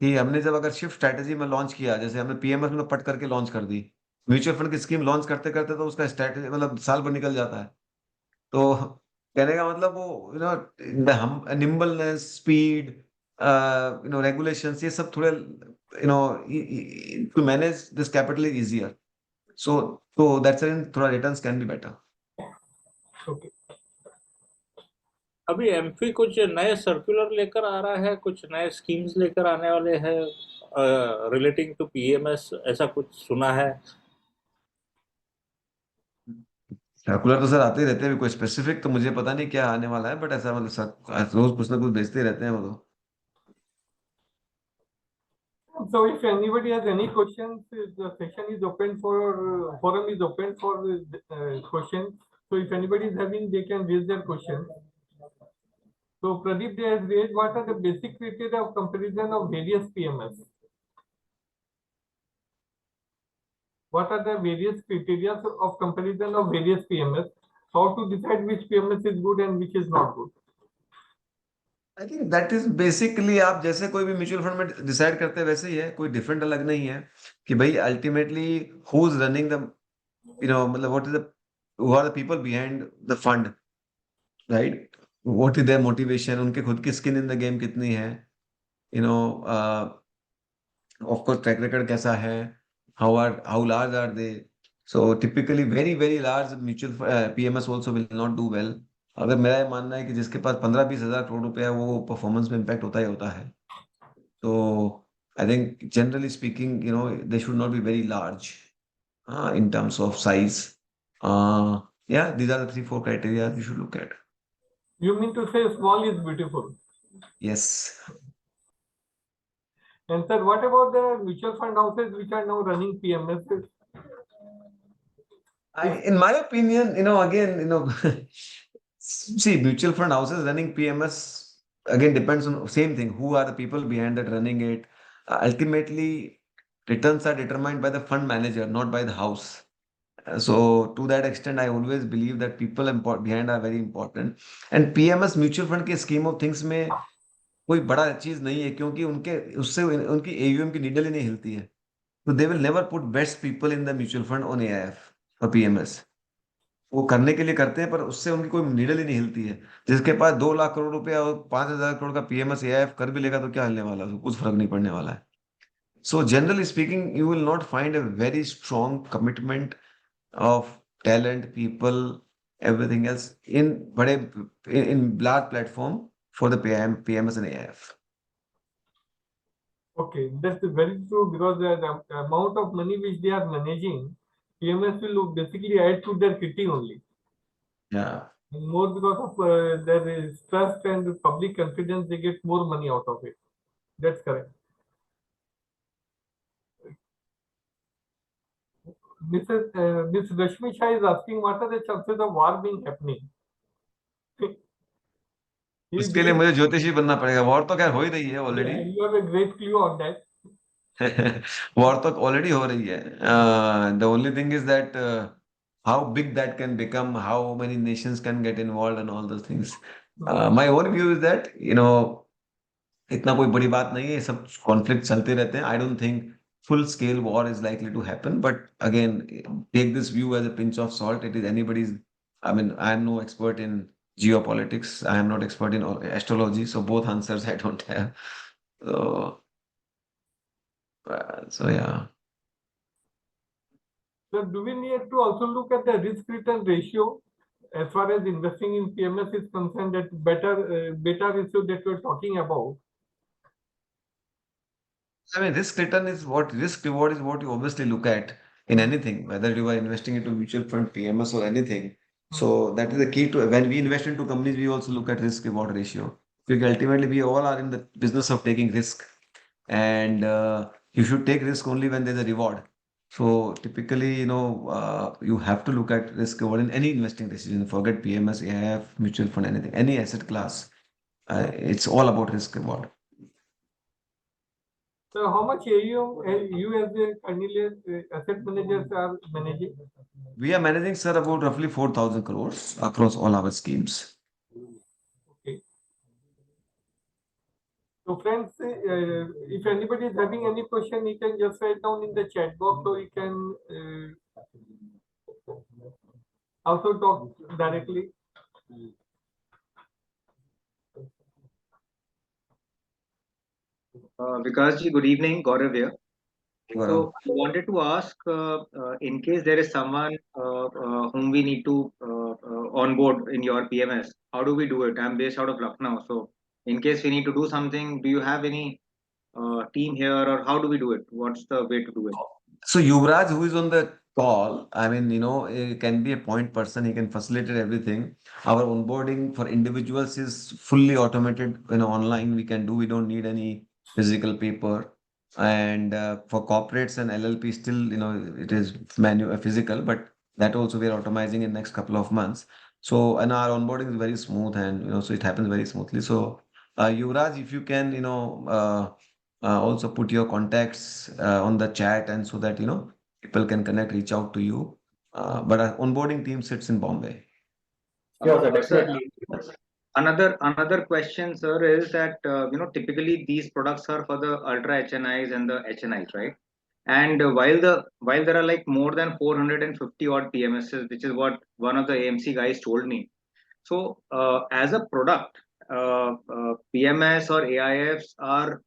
D: कि हमने जब अगर शिफ्ट स्ट्रेटेजी में लॉन्च किया, जैसे हमने पीएमएस में तो पट करके लॉन्च कर दी, म्यूचुअल फंड की स्कीम लॉन्च करते करते तो उसका स्ट्रैटेजी मतलब साल भर निकल जाता है। तो कहने का मतलब वो हम निम्बलनेस, स्पीड, रेगुलेशंस, ये सब थोड़े to manage this capital is easier. So that's why थोड़ा returns can be better.
A: Okay.
E: अभी एमफी कुछ नए सर्कुलर लेकर आ रहा है, कुछ नए स्कीम्स लेकर आने वाले हैं रिलेटिंग टू पीएमएस, ऐसा कुछ सुना है?
D: सर्कुलर तो सर आते ही रहते हैं, कोई स्पेसिफिक तो मुझे पता नहीं क्या आने वाला है, बट ऐसा मतलब सर रोज कुछ ना कुछ भेजते ही रहते हैं वो तो।
A: So if anybody has any questions, the session is open for, forum is open for questions. So if anybody is having, they can raise their questions. So Pradeep, they has raised what are the basic criteria of comparison of various PMS? What are the various criteria of comparison of various PMS? How to decide which PMS is good and which is not good?
D: I think that is basically आप जैसे कोई भी mutual fund में decide करते हैं वैसे ही है, कोई डिफरेंट अलग नहीं है कि भाई ultimately who is running the मतलब what is the who are the people behind the fund, right? What is their motivation, उनके खुद की स्किन इन द गेम कितनी है, you know of course track record कैसा है, how large are they. So typically very very large mutual PMS also will not do well. अगर मेरा ये मानना है कि जिसके पास 15-20 हजार करोड़ रुपए है वो परफॉर्मेंस में इम्पैक्ट होता ही होता है। तो I think generally speaking they should not be very large in terms of size. Yeah, these are the 3-4 criteria you should look at.
A: You mean to say small is beautiful?
D: Yes.
A: And sir, what about the mutual fund houses which are now running PMSs?
D: In my opinion, again, see, mutual fund houses running PMS again depends on same thing. Who are the people behind that running it? Ultimately, returns are determined by the fund manager, not by the house. So to that extent, I always believe that people behind are very important. And PMS mutual fund के scheme of things में कोई बड़ा चीज नहीं है, क्योंकि उनके उससे उनकी AUM की नीडल ही नहीं हिलती है। तो they will never put best people in the mutual fund on AIF और PMS। वो करने के लिए करते हैं पर उससे उनकी कोई नीडल ही नहीं हिलती है। जिसके पास 2 लाख करोड़ रुपया और 5,000 करोड़ का PMS AIF कर भी लेगा तो क्या हिलने वाला है, उसको कुछ फर्क नहीं पड़ने वाला है। So generally speaking, you will not find a very strong commitment of talent, people, everything else in large platform for the PMS and AIF.
A: Okay, that's very true because the amount of money which they are managing, PMS will basically add to their kitty only.
D: Yeah.
A: More because of their trust and public confidence, they get more money out of it. That's correct. Miss Rashmi Shah is asking what are the chances of war being happening? He
D: उसके लिए
A: believes-
D: मुझे ज्योतिषी बनना पड़ेगा। War तो खैर हो ही रही है already.
A: Yeah, you have a great clue on that.
D: War तो ऑलरेडी हो रही है। The only thing is that how big that can become, how many Nations can get involve and all those things. My own view is that इतना कोई बड़ी बात नहीं है, सब कॉन्फ्लिक्ट चलते रहते हैं। I don't think full scale war is likely to happen, but again, take this view as a pinch of salt. It is anybody's. I mean, I am no expert in geopolitics. I am not expert in astrology, so both answers I don't have. So, so yeah.
A: So do we need to also look at the risk return ratio as far as investing in PMS is concerned, that beta ratio that we're talking about?
D: I mean, risk reward is what you obviously look at in anything, whether you are investing into mutual fund, PMS, or anything. So that is the key to when we invest into companies, we also look at risk reward ratio. Because ultimately, we all are in the business of taking risk, and you should take risk only when there's a reward. So typically, you have to look at risk reward in any investing decision. Forget PMS, AIF, mutual fund, anything, any asset class. It's all about risk reward.
A: So how much AUM you as a Cornelius asset managers are managing?
D: We are managing, sir, about roughly 4,000 crores across all our schemes.
A: Okay. So friends, if anybody is having any question, you can just write down in the chat box, or you can also talk directly.
F: Vikas ji, good evening. Gaurav here.
D: Gaurav.
F: So I wanted to ask, in case there is someone whom we need to onboard in your PMS, how do we do it? I'm based out of Lucknow, so in case we need to do something, do you have any team here, or how do we do it? What's the way to do it?
D: So Yuvraj, who is on the call, I mean, it can be a point person. He can facilitate everything. Our onboarding for individuals is fully automated, online. We can do. We don't need any physical paper. And for corporates and LLP, still, it is physical, but that also we are automating in next couple of months. So, and our onboarding is very smooth, and so it happens very smoothly. So, Yuvraj, if you can, also put your contacts on the chat, and so that people can connect, reach out to you. But our onboarding team sits in Bombay.
C: Sure, sir,
F: Sir,
C: definitely.
F: another question, sir, is that typically these products are for the ultra HNIs and the HNIs, right? And while there are like more than 450 odd PMSs, which is what one of the AMC guys told me. So as a product, PMS or AIFs are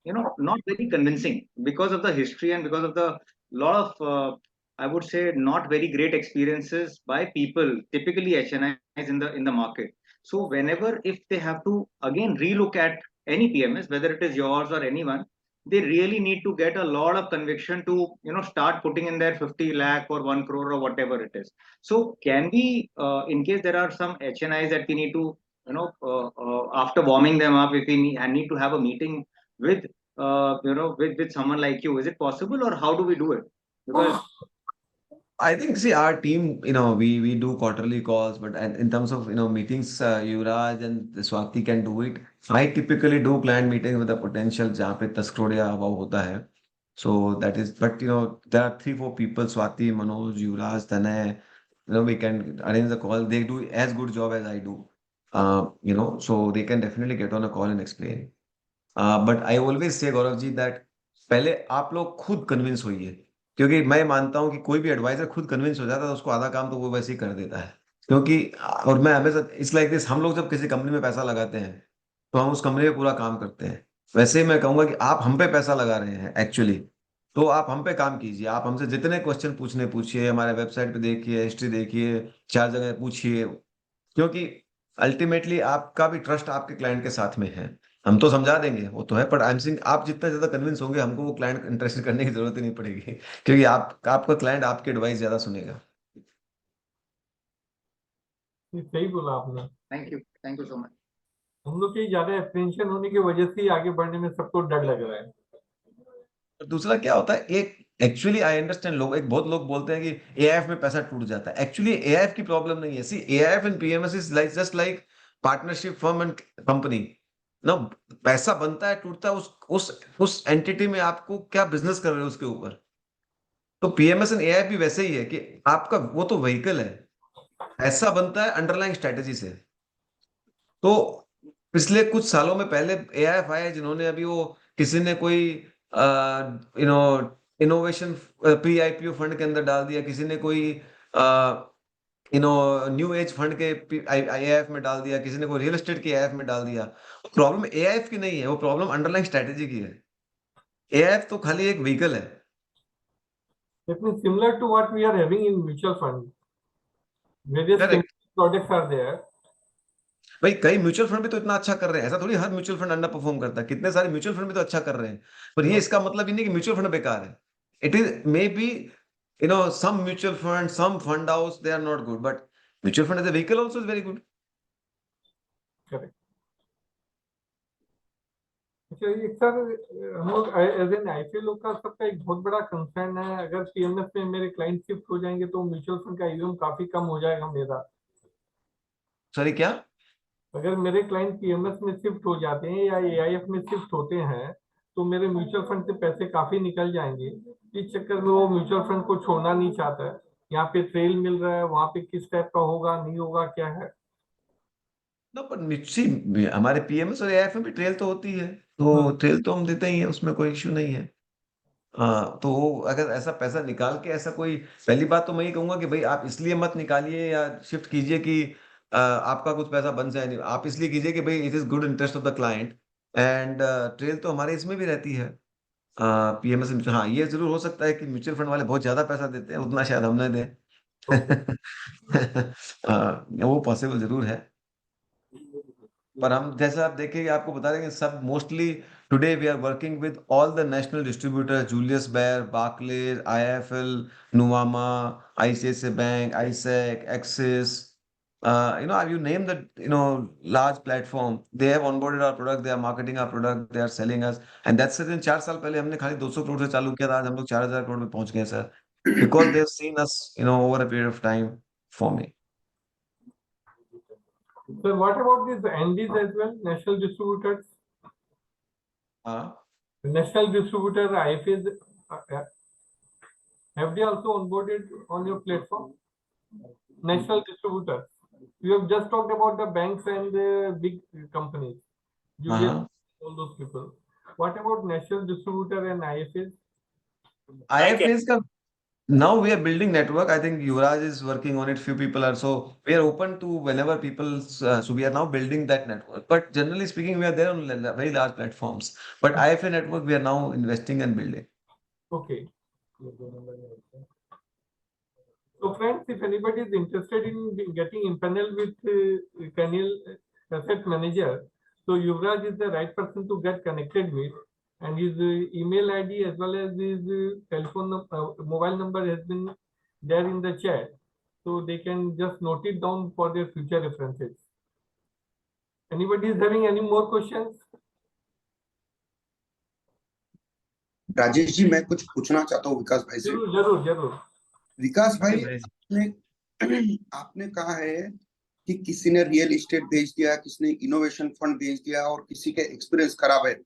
F: not very convincing because of the history and because of the lot of I would say not very great experiences by people, typically HNIs in the market. So whenever if they have to again relook at any PMS, whether it is yours or anyone, they really need to get a lot of conviction to start putting in their 50 lakh or 1 crore or whatever it is. So can we in case there are some HNIs that we need to after warming them up, if we need to have a meeting with with someone like you, is it possible, or how do we do it? Because
D: I think, see, our team, we do quarterly calls, but in terms of, meetings, Yuvraj and Swati can do it. I typically do client meetings with the potential जहाँ पे 10 crore या above होता है. So that is, but there are 3-4 people, Swati, Manoj, Yuvraj, Tanay, we can arrange the call. They do as good job as I do. So they can definitely get on a call and explain. But I always say, Gaurav ji, that पहले आप लोग खुद convince होइए, क्योंकि मैं मानता हूं कि कोई भी एडवाइजर खुद कन्विंस हो जाता है तो उसको आधा काम तो वो वैसे ही कर देता है. क्योंकि और मैं हमेशा इट्स लाइक दिस, हम लोग जब किसी कंपनी में पैसा लगाते हैं तो हम उस कंपनी में पूरा काम करते हैं. वैसे ही मैं कहूंगा कि आप हम पे पैसा लगा रहे हैं एक्चुअली, तो आप हम पे काम कीजिए. आप हमसे जितने क्वेश्चन पूछने पूछिए, हमारे वेबसाइट पे देखिए, हिस्ट्री देखिए, 4 जगह पूछिए, क्योंकि अल्टीमेटली आपका भी ट्रस्ट आपके क्लाइंट के साथ में है. हम तो समझा देंगे, वो तो है, पर आई एम सिंग आप जितना ज्यादा कन्विंस होंगे, हमको वो क्लाइंट इंटरेस्टेड करने की जरूरत ही नहीं पड़ेगी, क्योंकि आपका क्लाइंट आपकी एडवाइस ज्यादा सुनेगा.
A: ये सही बोला आपने.
F: Thank you so much.
A: हम लोग की ज्यादा अप्रेंशन होने की वजह से ही आगे बढ़ने में सबको डर लग रहा है.
D: दूसरा क्या होता है, एक एक्चुअली आई अंडरस्टैंड, बहुत लोग बोलते हैं कि एआईएफ में पैसा टूट जाता है. एक्चुअली एआईएफ की प्रॉब्लम नहीं है. See, AIF and PMS is like just like partnership firm and company. ना, पैसा बनता है, टूटता है उस एंटिटी में. आपको क्या बिजनेस कर रहे हो उसके ऊपर. तो पीएमएस एंड एआईएफ भी वैसे ही है कि आपका वो तो व्हीकल है, पैसा बनता है अंडरलाइंग स्ट्रेटेजी से. तो पिछले कुछ सालों में पहले एआईएफ आए जिन्होंने अभी वो किसी ने कोई इनोवेशन प्री आईपीओ फंड के अंदर डाल दिया, किसी ने कोई न्यू एज फंड के एआईएफ में डाल दिया, किसी ने कोई रियल एस्टेट के एआईएफ में डाल दिया. प्रॉब्लम एआईएफ की नहीं है, वो प्रॉब्लम अंडरलाइंग स्ट्रेटेजी की है. एआईएफ तो खाली एक व्हीकल है.
A: It means similar to what we are having in mutual fund. Various
D: Correct.
A: products are there.
D: भाई, कई म्यूचुअल फंड भी तो इतना अच्छा कर रहे हैं. ऐसा थोड़ी हर म्यूचुअल फंड अंडर परफॉर्म करता है. कितने सारे म्यूचुअल फंड भी तो अच्छा कर रहे हैं. पर ये इसका मतलब ही नहीं कि म्यूचुअल फंड बेकार है. It is may be some mutual fund, some fund house, they are not good, but mutual fund as a vehicle also is very good.
A: Correct. अच्छा, ये सर, हम लोग एज एन आईपीओ लोग का सबका एक बहुत बड़ा कंसर्न है, अगर पीएमएस में मेरे क्लाइंट शिफ्ट हो जाएंगे तो म्यूचुअल फंड का ईवीएम काफी कम हो जाएगा मेरा.
D: सॉरी, क्या?
A: अगर मेरे क्लाइंट पीएमएस में शिफ्ट हो जाते हैं या एआईएफ में शिफ्ट होते हैं तो मेरे म्यूचुअल फंड से पैसे काफी निकल जाएंगे. इस चक्कर में वो म्यूचुअल फंड को छोड़ना नहीं चाहता है. यहाँ पे ट्रेल मिल रहा है, वहां पे किस टाइप का होगा, नहीं होगा, क्या है.
D: ना पर सी हमारे पीएमएस और एआईएफ में भी ट्रेल तो होती है, तो ट्रेल तो हम देते ही हैं, उसमें कोई इश्यू नहीं है। हाँ, तो वो अगर ऐसा पैसा निकाल के ऐसा कोई, पहली बात तो मैं ये कहूंगा कि भाई आप इसलिए मत निकालिए या शिफ्ट कीजिए कि आपका कुछ पैसा बन जाए, नहीं, आप इसलिए कीजिए कि भाई it is good interest of the client. And trail तो हमारे इसमें भी रहती है, पीएमएस में। हाँ, ये जरूर हो सकता है कि म्यूचुअल फंड वाले बहुत ज्यादा पैसा देते हैं, उतना शायद हम न दें। वो पॉसिबल जरूर है। पर हम जैसा आप देखेंगे, आपको बता देंगे सब mostly today we are working with all the national distributor, Julius Baer, Barclays, IFL, Nuvama, ICICI bank, ISec, Axis, you name the large platform, they have onboarded our product, they are marketing our product, they are selling us, and that's it. 4 साल पहले हमने खाली 200 करोड़ से चालू किया था, आज हम लोग 4000 करोड़ में पहुंच गए sir, because they have seen us over a period of time forming.
A: So what about these NDs as well, national distributors?
D: हाँ,
A: National distributor IFAs, have they also onboarded on your platform? National distributors. You have just talked about the banks and the big companies, Julius,
D: हाँ,
A: all those people. What about national distributor and IFAs?
D: IFAs का now we are building network. I think Yuvraj is working on it. Few people are, so we are open to whenever people. So we are now building that network. But generally speaking, we are there on very large platforms. But IFA network we are now investing and building.
A: Okay. So friends, if anybody is interested in getting impaneled with Canil Asset Manager, so Yuvraj is the right person to get connected with, and his email ID as well as his mobile number has been there in the chat, so they can just note it down for their future references. Anybody is having any more questions?
G: Rajesh ji, मैं कुछ पूछना चाहता हूँ विकास भाई से।
A: जरूर जरूर जरूर।
G: विकास भाई, आपने कहा है कि किसी ने रियल एस्टेट बेच दिया, किसी ने इनोवेशन फंड बेच दिया और किसी के एक्सपीरियंस खराब है।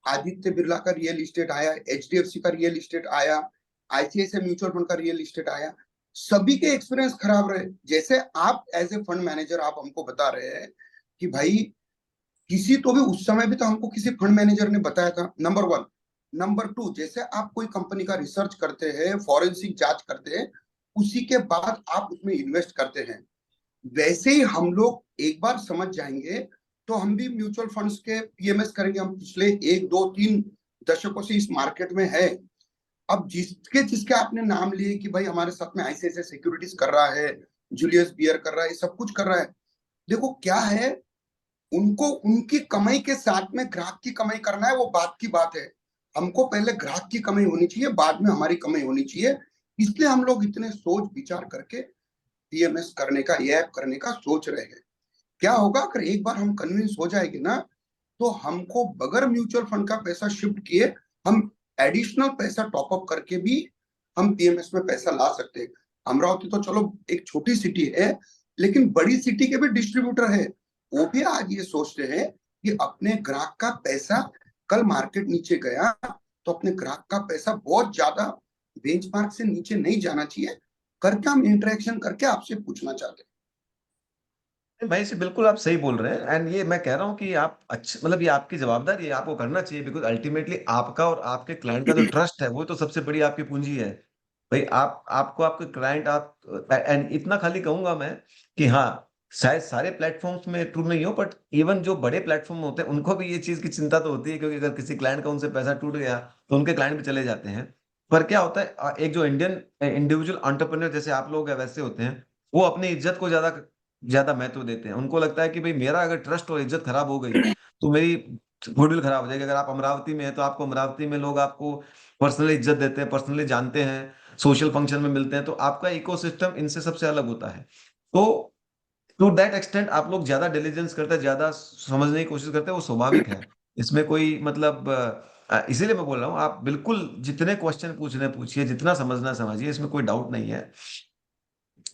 G: आदित्य बिरला का रियल एस्टेट आया, एचडीएफसी का रियल एस्टेट आया, आईसीआईसीआई म्यूचुअल फंड का रियल एस्टेट आया, सभी के एक्सपीरियंस खराब रहे। जैसे आप एज ए फंड मैनेजर आप हमको बता रहे हैं कि भाई किसी तो भी उस समय भी तो हमको किसी फंड मैनेजर ने बताया था, नंबर 1। नंबर 2, जैसे आप कोई कंपनी का रिसर्च करते हैं, फॉरेंसिक जांच करते हैं, उसी के बाद आप उसमें इन्वेस्ट करते हैं। वैसे ही हम लोग एक बार समझ जाएंगे तो हम भी म्यूचुअल फंड्स के पीएमएस करेंगे। हम पिछले 1, 2, 3 दशकों से इस मार्केट में है। अब जिसके आपने नाम लिए कि भाई हमारे साथ में आईसीआईसीआई सिक्योरिटीज कर रहा है, जूलियस बियर कर रहा है, सब कुछ कर रहा है। देखो क्या है, उनको उनकी कमाई के साथ में ग्राहक की कमाई करना है, वो बात की बात है। हमको पहले ग्राहक की कमाई होनी चाहिए, बाद में हमारी कमाई होनी चाहिए। इसलिए हम लोग इतने सोच विचार करके पीएमएस करने का, ऐप करने का सोच रहे हैं। क्या होगा अगर एक बार हम कन्विंस हो जाएंगे ना, तो हमको बगैर म्यूचुअल फंड का पैसा शिफ्ट किए हम एडिशनल पैसा टॉप अप करके भी हम पीएमएस में पैसा ला सकते हैं। अमरावती तो चलो एक छोटी सिटी है, लेकिन बड़ी सिटी के भी डिस्ट्रीब्यूटर है, वो भी आज ये सोचते हैं कि अपने ग्राहक का पैसा, कल मार्केट नीचे गया तो अपने ग्राहक का पैसा बहुत ज्यादा बेंचमार्क से नीचे नहीं जाना चाहिए करके हम इंटरेक्शन करके आपसे पूछना चाहते हैं।
D: भाई से बिल्कुल आप सही बोल रहे हैं। एंड ये मैं कह रहा हूँ कि आप अच्छे, मतलब ये आपकी जवाबदारी है, आपको करना चाहिए, बिकॉज अल्टीमेटली आपका और आपके क्लाइंट का जो ट्रस्ट है वो तो सबसे बड़ी आपकी पूंजी है। भाई आपको आपके क्लाइंट, आप एंड इतना खाली कहूंगा मैं कि हाँ, शायद सारे प्लेटफॉर्म्स में ट्रू नहीं हो, बट इवन जो बड़े प्लेटफॉर्म होते हैं उनको भी ये चीज की चिंता तो होती है, क्योंकि अगर किसी क्लाइंट का उनसे पैसा टूट गया तो उनके क्लाइंट भी चले जाते हैं। पर क्या होता है, एक जो इंडियन इंडिविजुअल एंटरप्रेन्योर जैसे आप लोग हैं वैसे होते हैं, वो अपनी इज्जत को ज्यादा ज्यादा महत्व देते हैं। उनको लगता है कि भाई मेरा अगर ट्रस्ट और इज्जत खराब हो गई तो मेरी गुडविल खराब हो जाएगी। अगर आप अमरावती में है तो आपको अमरावती में लोग आपको पर्सनली इज्जत देते हैं, पर्सनली जानते हैं, सोशल फंक्शन में मिलते हैं, तो आपका इकोसिस्टम इनसे सबसे अलग होता है। तो टू दैट एक्सटेंट आप लोग ज्यादा डिलीजेंस करते हैं, ज्यादा समझने की कोशिश करते हैं, वो स्वाभाविक है, इसमें कोई मतलब इसीलिए मैं बोल रहा हूँ आप बिल्कुल जितने क्वेश्चन पूछने पूछिए, जितना समझना समझिए, इसमें कोई डाउट नहीं है।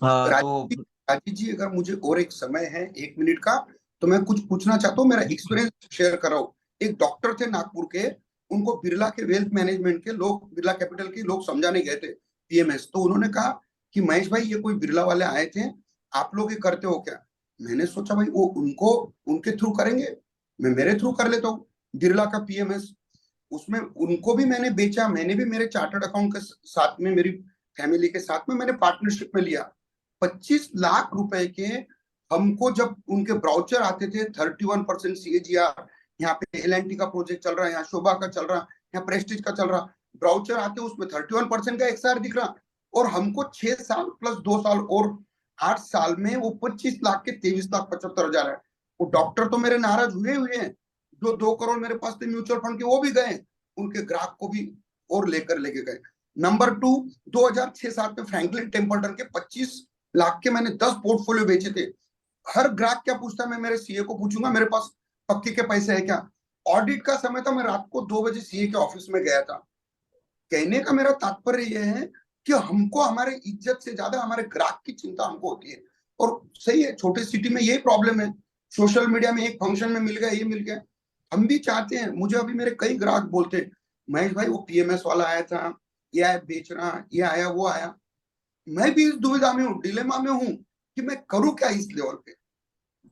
D: तो
G: राजीव जी, अगर मुझे और एक समय है 1 मिनट का, तो मैं कुछ पूछना चाहता हूँ, मेरा एक्सपीरियंस शेयर कर रहा हूँ। एक डॉक्टर थे नागपुर के, उनको बिरला के वेल्थ मैनेजमेंट के लोग, बिरला कैपिटल के लोग समझाने गए थे पीएमएस। तो उन्होंने कहा कि महेश भाई, ये कोई बिरला वाले आए थे, आप लोग ये करते हो क्या? मैंने सोचा भाई वो उनको उनके थ्रू करेंगे, मैं मेरे थ्रू कर लेता हूँ बिरला का पीएमएस। उसमें उनको भी मैंने बेचा, मैंने भी मेरे चार्टर्ड अकाउंट के साथ में, मेरी फैमिली के साथ में मैंने पार्टनरशिप में लिया। 25 लाख रुपए के हमको जब उनके ब्राउचर आते थे, 31% CAGR, यहाँ पे LNT का प्रोजेक्ट चल रहा है, यहाँ शोभा का चल रहा, यहाँ प्रेस्टीज का चल रहा, ब्राउचर आते उसमें 31% का XR दिख रहा, और हमको 6 साल प्लस 2 साल और 8 साल में वो 25 लाख के 23,75,000 है। वो डॉक्टर तो मेरे नाराज हुए हैं, जो 2 करोड़ मेरे पास थे म्यूचुअल फंड के, वो भी गए, उनके ग्राहक को भी और लेके गए। नंबर 2, 2006-7 में फ्रैंकलिन टेम्पल्टन के 25 लाख के मैंने 10 पोर्टफोलियो बेचे थे। हर ग्राहक क्या पूछता, मैं मेरे सीए को पूछूंगा मेरे पास पक्के के पैसे है क्या। ऑडिट का समय था, मैं रात को 2 बजे सीए के ऑफिस में गया था। कहने का मेरा तात्पर्य यह है कि हमको हमारे इज्जत से ज्यादा हमारे ग्राहक की चिंता हमको होती है। और सही है, छोटे सिटी में यही प्रॉब्लम है, सोशल मीडिया में एक फंक्शन में मिल गया, ये मिल गया। हम भी चाहते हैं, मुझे अभी मेरे कई ग्राहक बोलते हैं, महेश भाई वो पीएमएस वाला आया था, ये आया बेच रहा, ये आया वो आया। मैं भी इस दुविधा में हूँ, डिलेमा में हूँ कि मैं करूँ क्या इस लेवल पे।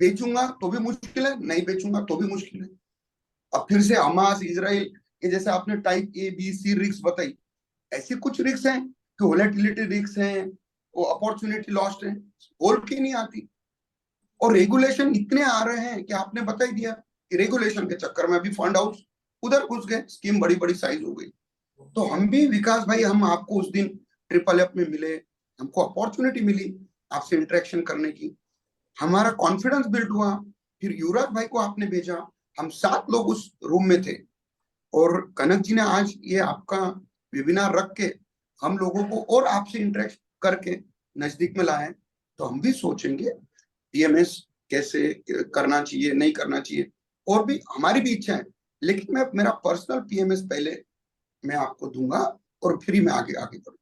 G: बेचूंगा तो भी मुश्किल है, नहीं बेचूंगा तो भी मुश्किल है। अब फिर से हमास, इजराइल, ये जैसे आपने टाइप ABC रिस्क बताई, ऐसी कुछ रिस्क हैं कि वोलेटिलिटी रिस्क हैं, वो अपॉर्चुनिटी लॉस्ट है, बोल के नहीं आती। और रेगुलेशन इतने आ रहे हैं कि आपने बता ही दिया कि रेगुलेशन के चक्कर में अभी फंड हाउस उधर घुस गए, स्कीम बड़ी बड़ी साइज हो गई। तो हम भी विकास भाई, हम आपको उस दिन FFF में मिले, हमको अपॉर्चुनिटी मिली आपसे इंटरेक्शन करने की, हमारा कॉन्फिडेंस बिल्ड हुआ। फिर युवराज भाई को आपने भेजा, हम 7 लोग उस रूम में थे, और कनक जी ने आज ये आपका वेबिनार रख के हम लोगों को और आपसे इंटरेक्ट करके नजदीक में लाए। तो हम भी सोचेंगे पीएमएस कैसे करना चाहिए, नहीं करना चाहिए, और भी हमारी भी इच्छा है। लेकिन मैं मेरा पर्सनल पीएमएस पहले मैं आपको दूंगा, और फिर ही मैं आगे आगे बढ़ूंगा।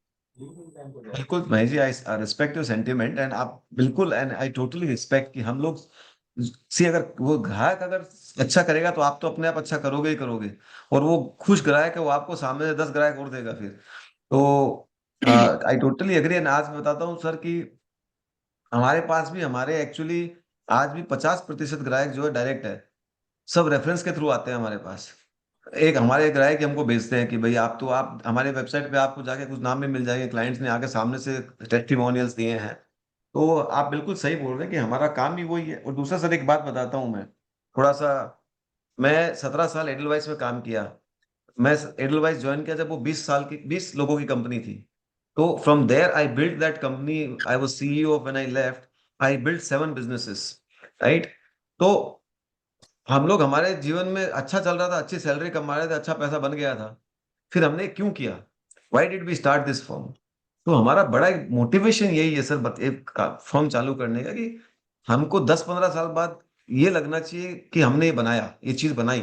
D: बिल्कुल Mahesh ji, I respect your sentiment, and आप बिल्कुल, एंड आई टोटली रिस्पेक्ट कि हम लोग सी, अगर वो ग्राहक अगर अच्छा करेगा तो आप तो अपने आप अच्छा करोगे ही करोगे, और वो खुश ग्राहक है वो आपको सामने से 10 ग्राहक और देगा फिर। तो आई टोटली एग्री। एंड आज मैं बताता हूँ सर कि हमारे पास भी, हमारे एक्चुअली आज भी 50% ग्राहक जो है डायरेक्ट है, सब रेफरेंस के थ्रू आते हैं हमारे पास। एक हमारे ग्राहक हमको भेजते हैं कि भाई आप तो, आप हमारे वेबसाइट पे आपको जाके कुछ नाम भी मिल जाएंगे, क्लाइंट्स ने आके सामने से टेस्टिमोनियल्स दिए हैं। तो आप बिल्कुल सही बोल रहे हैं कि हमारा काम ही वही है। और दूसरा सर एक बात बताता हूँ मैं, थोड़ा सा, मैं 17 साल एडलवाइस में काम किया। मैं एडलवाइस ज्वाइन किया जब वो 20 लोगों की कंपनी थी। तो from there I build that company, I was CEO when I left, I build 7 businesses, right. तो हम लोग, हमारे जीवन में अच्छा चल रहा था, अच्छी सैलरी कमा रहे थे, अच्छा पैसा बन गया था। फिर हमने क्यों किया, why did we start this form. तो हमारा बड़ा मोटिवेशन यही है सर, एक फॉर्म चालू करने का, कि हमको 10-15 साल बाद ये लगना चाहिए कि हमने ये बनाया, ये चीज बनाई।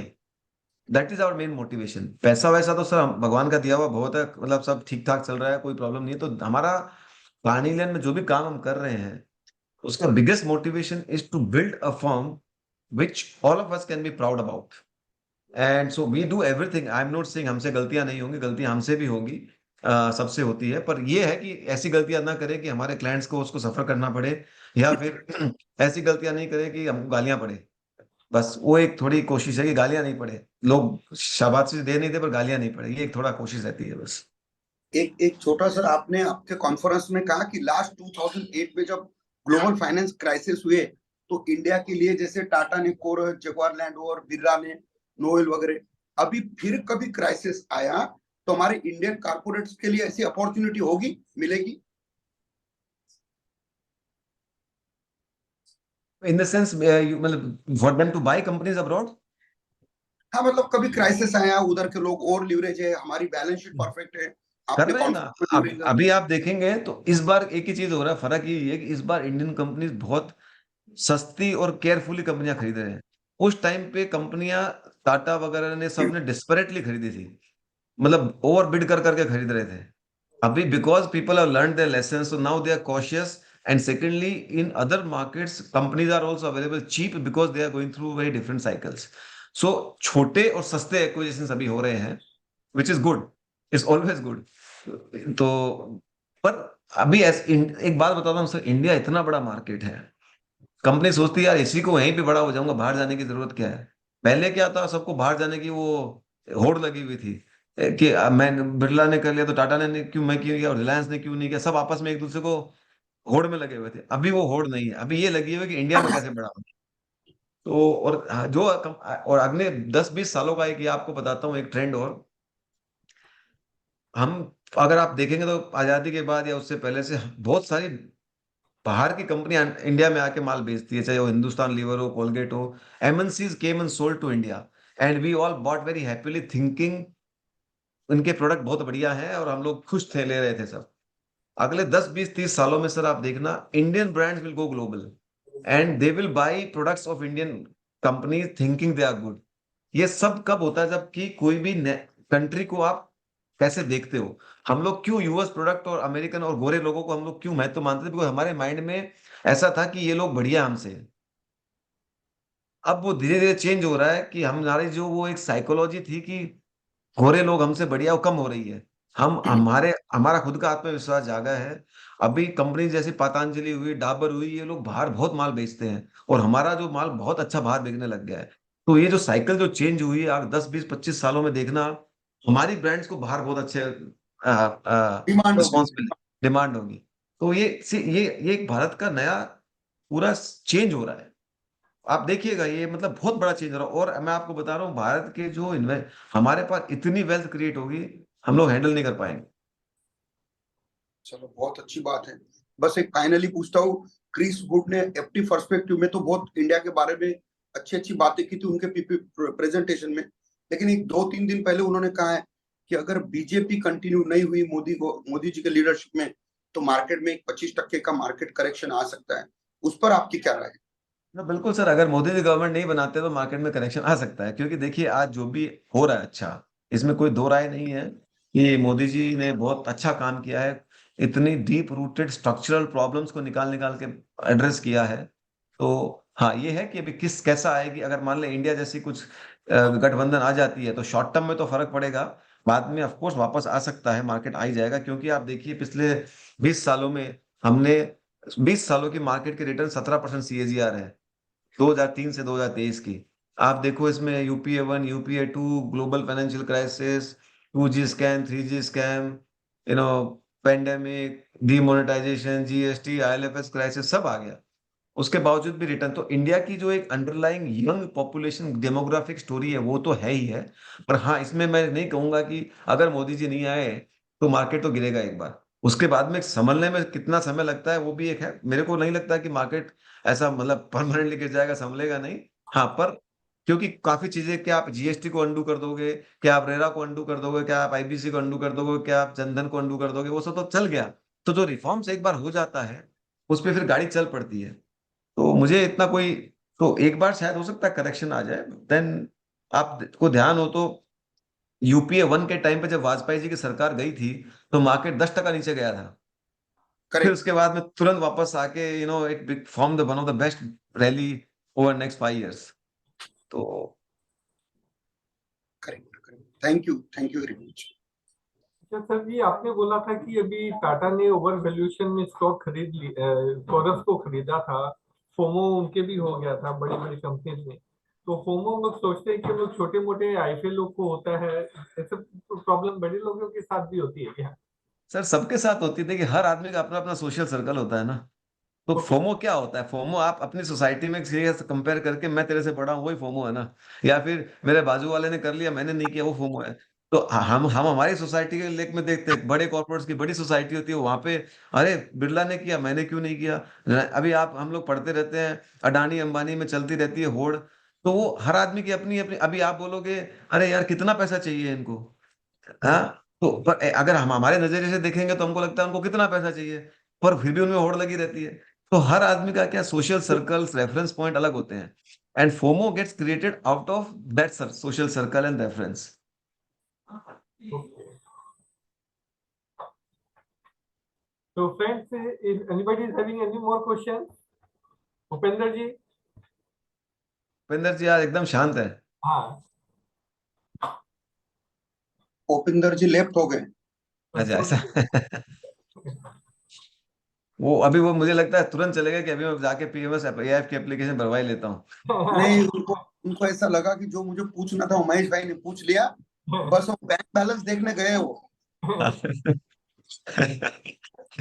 D: That is our main motivation. पैसा वैसा तो सर भगवान का दिया हुआ बहुत है, मतलब सब ठीक ठाक चल रहा है, कोई प्रॉब्लम नहीं है। तो हमारा पानी लेन में जो भी काम हम कर रहे हैं, उसका biggest motivation is to build a firm which all of us can be proud about. And so we do everything. I'm not saying हमसे गलतियां नहीं होंगी, गलतियां हमसे भी होंगी, सबसे होती है, पर ये है कि ऐसी गलतियां ना करें कि हमारे क्लाइंट्स को उसको सफर करना पड़े, या फिर ऐसी गलतियां नहीं करें कि हमको गालियां पड़े। बस वो एक थोड़ी कोशिश है कि गालियां नहीं पड़े, लोग शाबाशी दे नहीं दे पर गालियां नहीं पड़े, ये एक थोड़ा कोशिश रहती है बस।
G: एक छोटा सर, आपने आपके कॉन्फ्रेंस में कहा कि लास्ट 2008 में जब ग्लोबल फाइनेंस क्राइसिस हुए, तो इंडिया के लिए जैसे टाटा ने Corus, Jaguar Land Rover, Birla ने नोएल वगैरह, अभी फिर कभी क्राइसिस आया तो हमारे इंडियन कारपोरेट्स के लिए ऐसी अपॉर्चुनिटी होगी, मिलेगी?
D: इन द सेंस, मतलब for them to buy companies abroad.
G: हाँ, मतलब कभी क्राइसिस आया, उधर के लोग और लिवरेज है, हमारी बैलेंस शीट परफेक्ट है,
D: कर
G: आपने
D: रहे हैं ना।
G: कॉन्फ्रेंस में
D: अभी आप देखेंगे तो इस बार एक ही चीज हो रहा है, फर्क ये है कि इस बार इंडियन कंपनीज बहुत सस्ती और केयरफुली कंपनियां खरीद रहे हैं। उस टाइम पे कंपनियां, टाटा वगैरह ने, सबने डिस्परेटली खरीदी थी, मतलब ओवर बिड कर करके खरीद रहे थे। अभी because people have learn their lesson, so now they are cautious. And secondly, in other markets companies are also available cheap because they are going through very different cycles. So छोटे और सस्ते acquisition अभी हो रहे हैं, which is good, is always good. तो पर अभी एक बात बताता हूँ सर, इंडिया इतना बड़ा मार्केट है, कंपनी सोचती है यार इसी को वहीं पे बड़ा हो जाऊंगा, बाहर जाने की जरूरत क्या है। पहले क्या था, सबको बाहर जाने की वो होड़ लगी हुई थी कि मैं बिरला ने कर लिया तो टाटा ने क्यों मैं क्यों किया, और रिलायंस ने क्यों नहीं किया, सब आपस में एक दूसरे को होड़ में लगे हुए थे। अभी वो होड़ नहीं है, अभी ये लगी हुई है कि इंडिया में कैसे बड़ा हो। तो और और अगले 10-20 सालों का एक ये आपको बताता हूँ एक ट्रेंड। और हम अगर आप देखेंगे तो आजादी के बाद या उससे पहले से बहुत सारी बाहर की कंपनियां इंडिया में आके माल बेचती है, चाहे वो हिंदुस्तान लीवर हो, कोलगेट हो। MNCs came and sold to India and we all bought very happily thinking इनके प्रोडक्ट बहुत बढ़िया हैं और हम लोग खुश थे, ले रहे थे सब। अगले 10-20-30 सालों में सर आप देखना, Indian brands will go global and they will buy products of Indian companies thinking they are good. ये सब कब होता है, जबकि कोई भी कंट्री को आप कैसे देखते हो। हम लोग क्यों यूएस प्रोडक्ट और अमेरिकन और गोरे लोगों को हम लोग क्यों महत्व मानते थे, बिकॉज हमारे माइंड में ऐसा था कि ये लोग बढ़िया हमसे हैं। अब वो धीरे धीरे चेंज हो रहा है कि हमारी जो वो एक साइकोलॉजी थी कि गोरे लोग हमसे बढ़िया, वो कम हो रही है। हम हमारे हमारा खुद का आत्मविश्वास जागा है। अभी कंपनी जैसे पतंजलि हुई, डाबर हुई, ये लोग बाहर बहुत माल बेचते हैं और हमारा जो माल बहुत अच्छा बाहर बिकने लग गया है। तो ये जो साइकिल जो चेंज हुई है आप 10-20-25 सालों में देखना, हमारी ब्रांड्स को बाहर बहुत अच्छे
G: डिमांड होगी।
D: रिस्पॉन्स मिले, डिमांड होगी। तो ये एक भारत का नया पूरा चेंज हो रहा है। आप देखिएगा ये मतलब बहुत बड़ा चेंज हो रहा है। और मैं आपको बता रहा हूँ भारत के जो इन्वेस्ट, हमारे पास इतनी वेल्थ क्रिएट होगी, हम लोग हैंडल नहीं कर पाएंगे।
G: चलो बहुत अच्छी बात है। बस एक फाइनली पूछता हूँ, क्रिस वुड ने एफटी पर्सपेक्टिव में तो बहुत इंडिया के बारे में अच्छी अच्छी बातें की थी उनके पीपी प्रेजेंटेशन में, लेकिन एक 2-3 दिन पहले उन्होंने कहा है कि अगर बीजेपी कंटिन्यू नहीं हुई मोदी जी के लीडरशिप में, तो मार्केट में एक 25% का मार्केट करेक्शन आ सकता है। उस पर आपकी क्या राय है?
D: ना बिल्कुल सर, अगर मोदी जी गवर्नमेंट नहीं बनाते तो मार्केट में करेक्शन आ सकता है, क्योंकि देखिए आज जो भी हो रहा है अच्छा, इसमें कोई दो राय नहीं है कि मोदी जी ने बहुत अच्छा काम किया है। इतनी डीप रूटेड स्ट्रक्चरल प्रॉब्लम्स को निकाल निकाल के एड्रेस किया है। तो हाँ ये है कि अभी किस कैसा आएगी, अगर मान ले इंडिया जैसी कुछ गठबंधन आ जाती है तो शॉर्ट टर्म में तो फर्क पड़ेगा, बाद में ऑफकोर्स वापस आ सकता है, मार्केट आ ही जाएगा। क्योंकि आप देखिए पिछले 20 सालों में हमने 20 सालों की मार्केट के रिटर्न 17% सीएजीआर है, 2003 से 2023 की। आप देखो इसमें UPA 1, UPA 2, global financial crisis, 2G scam, 3G scam, you know, pandemic, demonetization, GST, ILFS crisis सब आ गया। उसके बावजूद भी रिटर्न, तो इंडिया की जो एक underlying young population demographic story है वो तो है ही है। पर हाँ इसमें मैं नहीं कहूंगा कि अगर मोदी जी नहीं आए तो मार्केट तो गिरेगा एक बार, उसके बाद में संभलने में कितना समय लगता है वो भी एक है। मेरे को नहीं लगता कि मार्केट ऐसा मतलब परमानेंटली गिर जाएगा, संभलेगा नहीं। हाँ पर क्योंकि काफी चीजें, क्या आप जीएसटी को अंडू कर दोगे, क्या आप रेरा को अंडू कर दोगे, क्या आप आईबीसी को अंडू कर दोगे, क्या आप जनधन को अंडू कर दोगे, वो सब तो चल गया। तो जो रिफॉर्म्स एक बार हो जाता है उस पर फिर गाड़ी चल पड़ती है। तो मुझे इतना कोई, तो एक बार शायद हो सकता है करेक्शन आ जाए। देन आपको ध्यान हो तो यूपीए 1 के टाइम पे जब वाजपेयी जी की सरकार गई थी तो मार्केट 10% नीचे गया था। फिर
G: करेक्ट।
D: उसके बाद में तुरंत वापस आके it big form the one of the best rally over next 5 years। तो
G: correct correct, thank you very much.
A: अच्छा सर जी, आपने बोला था कि अभी टाटा ने ओवर वैल्यूएशन में स्टॉक खरीद ली, टोरस को खरीदा था। फोमो उनके भी हो गया था बड़ी बड़ी कंपनी में। तो फोमो लोग सोचते हैं कि लोग छोटे मोटे आईफे लोग को होता है, ऐसे प्रॉब्लम बड़े लोगों के साथ भी होती है क्या?
D: सर सबके साथ होती थी कि हर आदमी का अपना अपना सोशल सर्कल होता है ना। तो
A: ओके।
D: फोमो क्या होता है, फोमो आप अपनी सोसाइटी में किसी से कंपेयर करके मैं तेरे से बड़ा हूँ, वही फोमो है ना। या फिर मेरे बाजू वाले ने कर लिया मैंने नहीं किया, वो फोमो है। तो हम हमारी सोसाइटी के लेख में देखते हैं, बड़े कॉर्पोरेट्स की बड़ी सोसाइटी होती है वहां पे, अरे बिरला ने किया मैंने क्यों नहीं किया। अभी आप हम लोग पढ़ते रहते हैं, अडानी अंबानी में चलती रहती है होड़। तो वो हर आदमी की अपनी अपनी, अभी आप बोलोगे अरे यार कितना पैसा चाहिए इनको, हाँ। तो पर अगर हम हमारे नजरिए से देखेंगे तो हमको लगता है उनको कितना पैसा चाहिए, पर फिर भी उनमें होड़ लगी रहती है। तो हर आदमी का क्या सोशल सर्कल्स रेफरेंस पॉइंट अलग होते हैं, and FOMO gets created out of that social circle and reference.
A: Okay. तो friends, if anybody is having any more questions, Upendra ji?
D: Upendra ji आज एकदम शांत है।
A: हाँ।
G: भूपिंदर जी लेफ्ट हो गए।
D: अच्छा ऐसा वो मुझे लगता है तुरंत चलेगा कि अभी मैं जाके पीएमएस एआईएफ की एप्लीकेशन भरवा ही लेता हूँ।
G: नहीं, उनको ऐसा लगा कि जो मुझे पूछना था उमेश भाई ने पूछ लिया, बस वो बैंक बैलेंस देखने गए वो।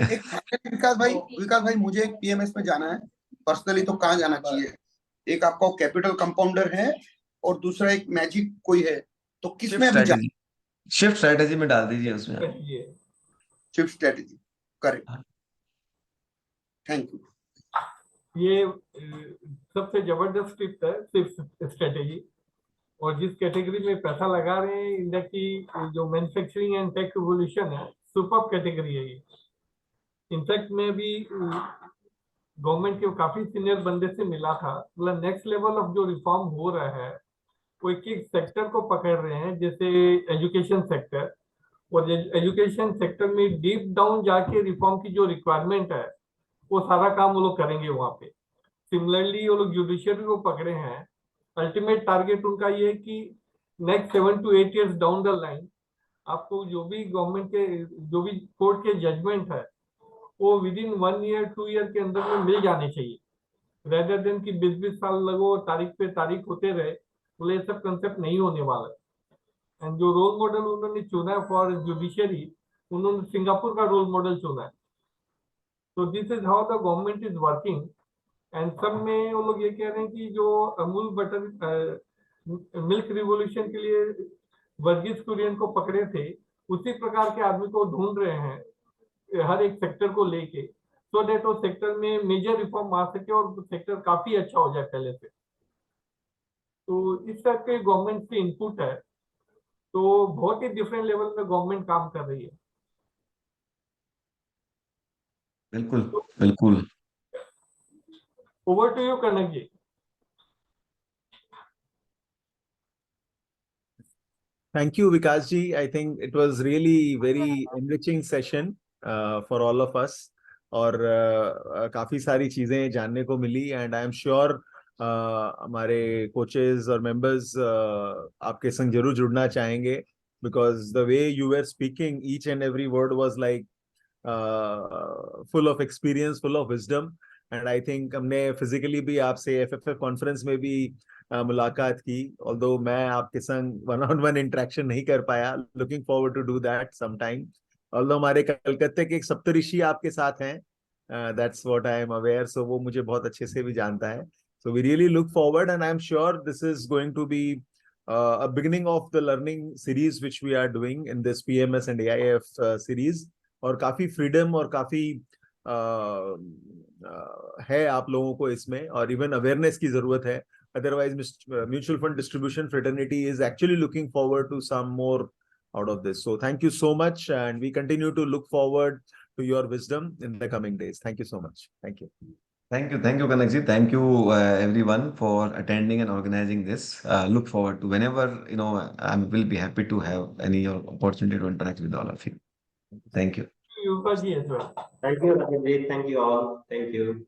G: एक विकास भाई मुझे एक पीएमएस में जाना है पर्सनली, तो कहाँ जाना चाहिए? एक आपका कैपिटल कंपाउंडर है और दूसरा एक मैजिक कोई है, तो किसमें अभी जाना?
D: शिफ्ट स्ट्रेटेजी में डाल दीजिए उसमें।
G: Shift strategy, correct, thank you.
A: ये सबसे जबरदस्त टिप है शिफ्ट स्ट्रेटेजी। और जिस कैटेगरी में पैसा लगा रहे हैं, इंडिया की जो मैन्युफैक्चरिंग एंड टेक रिवोल्यूशन है, सुपर कैटेगरी है ये। इनफैक्ट मैं भी गवर्नमेंट के काफी सीनियर बंदे से मिला था, मतलब नेक्स्ट लेवल ऑफ जो रिफॉर्म हो रहा है वो एक एक सेक्टर को पकड़ रहे हैं, जैसे एजुकेशन सेक्टर। और एजुकेशन सेक्टर में डीप डाउन जाके रिफॉर्म की जो रिक्वायरमेंट है वो सारा काम वो लोग करेंगे वहां पे। सिमिलरली वो लोग जुडिशियरी को पकड़े हैं। अल्टीमेट टारगेट उनका ये है कि next 7 to 8 years down the line आपको जो भी गवर्नमेंट के जो भी कोर्ट के जजमेंट है वो विद इन 1 year 2 year के अंदर में मिल जाने चाहिए, रेदर देन कि 20-20 साल लगो, तारीख पे तारीख होते रहे। बोले ये सब कंसेप्ट नहीं होने वाला है। एंड जो रोल मॉडल उन्होंने चुना है फॉर जुडिशियरी, उन्होंने सिंगापुर का रोल मॉडल चुना है। तो this is how the government is working. And सब में वो लोग ये कह रहे हैं कि जो अमूल बटर मिल्क रिवोल्यूशन के लिए वर्गीस कुरियन को पकड़े थे, उसी प्रकार के आदमी को ढूंढ रहे हैं हर एक सेक्टर को लेके, सो दैट वो सेक्टर में मेजर रिफॉर्म आ सके और सेक्टर काफी अच्छा हो जाए पहले से। तो इस तरह के गवर्नमेंट की इनपुट है, तो बहुत ही डिफरेंट लेवल में गवर्नमेंट काम कर रही है।
D: बिल्कुल बिल्कुल।
A: Over to you Kanak ji.
H: Thank you, Vikas ji. I think it was really very enriching session for all of us. और काफी सारी चीजें जानने को मिली, एंड आई एम श्योर हमारे कोचेस और मेंबर्स आपके संग जरूर जुड़ना चाहेंगे, because the way you were speaking, each and every word was like full of experience, full of wisdom. And I think हमने फिजिकली भी आपसे एफएफएफ कॉन्फ्रेंस में भी मुलाकात की, ऑल्दो मैं आपके संग वन-on-one इंटरेक्शन नहीं कर पाया। Looking forward to do that sometime. Although हमारे कलकत्ते के एक सप्तऋषि आपके साथ हैं, that's what I am aware, so वो मुझे बहुत अच्छे से भी जानता है। So we really look forward, and I am sure this is going to be a beginning of the learning series which we are doing in this PMS and AIF series। और काफी फ्रीडम और काफी है आप लोगों को इसमें, और इवन अवेयरनेस की जरूरत है। Otherwise, mutual fund distribution fraternity is actually looking forward to some more out of this. So thank you so much, and we continue to look forward to your wisdom in the coming days. Thank you so much. Thank you.
D: Thank you, Kanakji. Thank you, everyone, for attending and organizing this. Look forward to whenever I will be happy to have any opportunity to interact with all of you. Thank you.
A: Yuka ji as well.
C: Thank you, Rajesh. Thank you all. Thank you.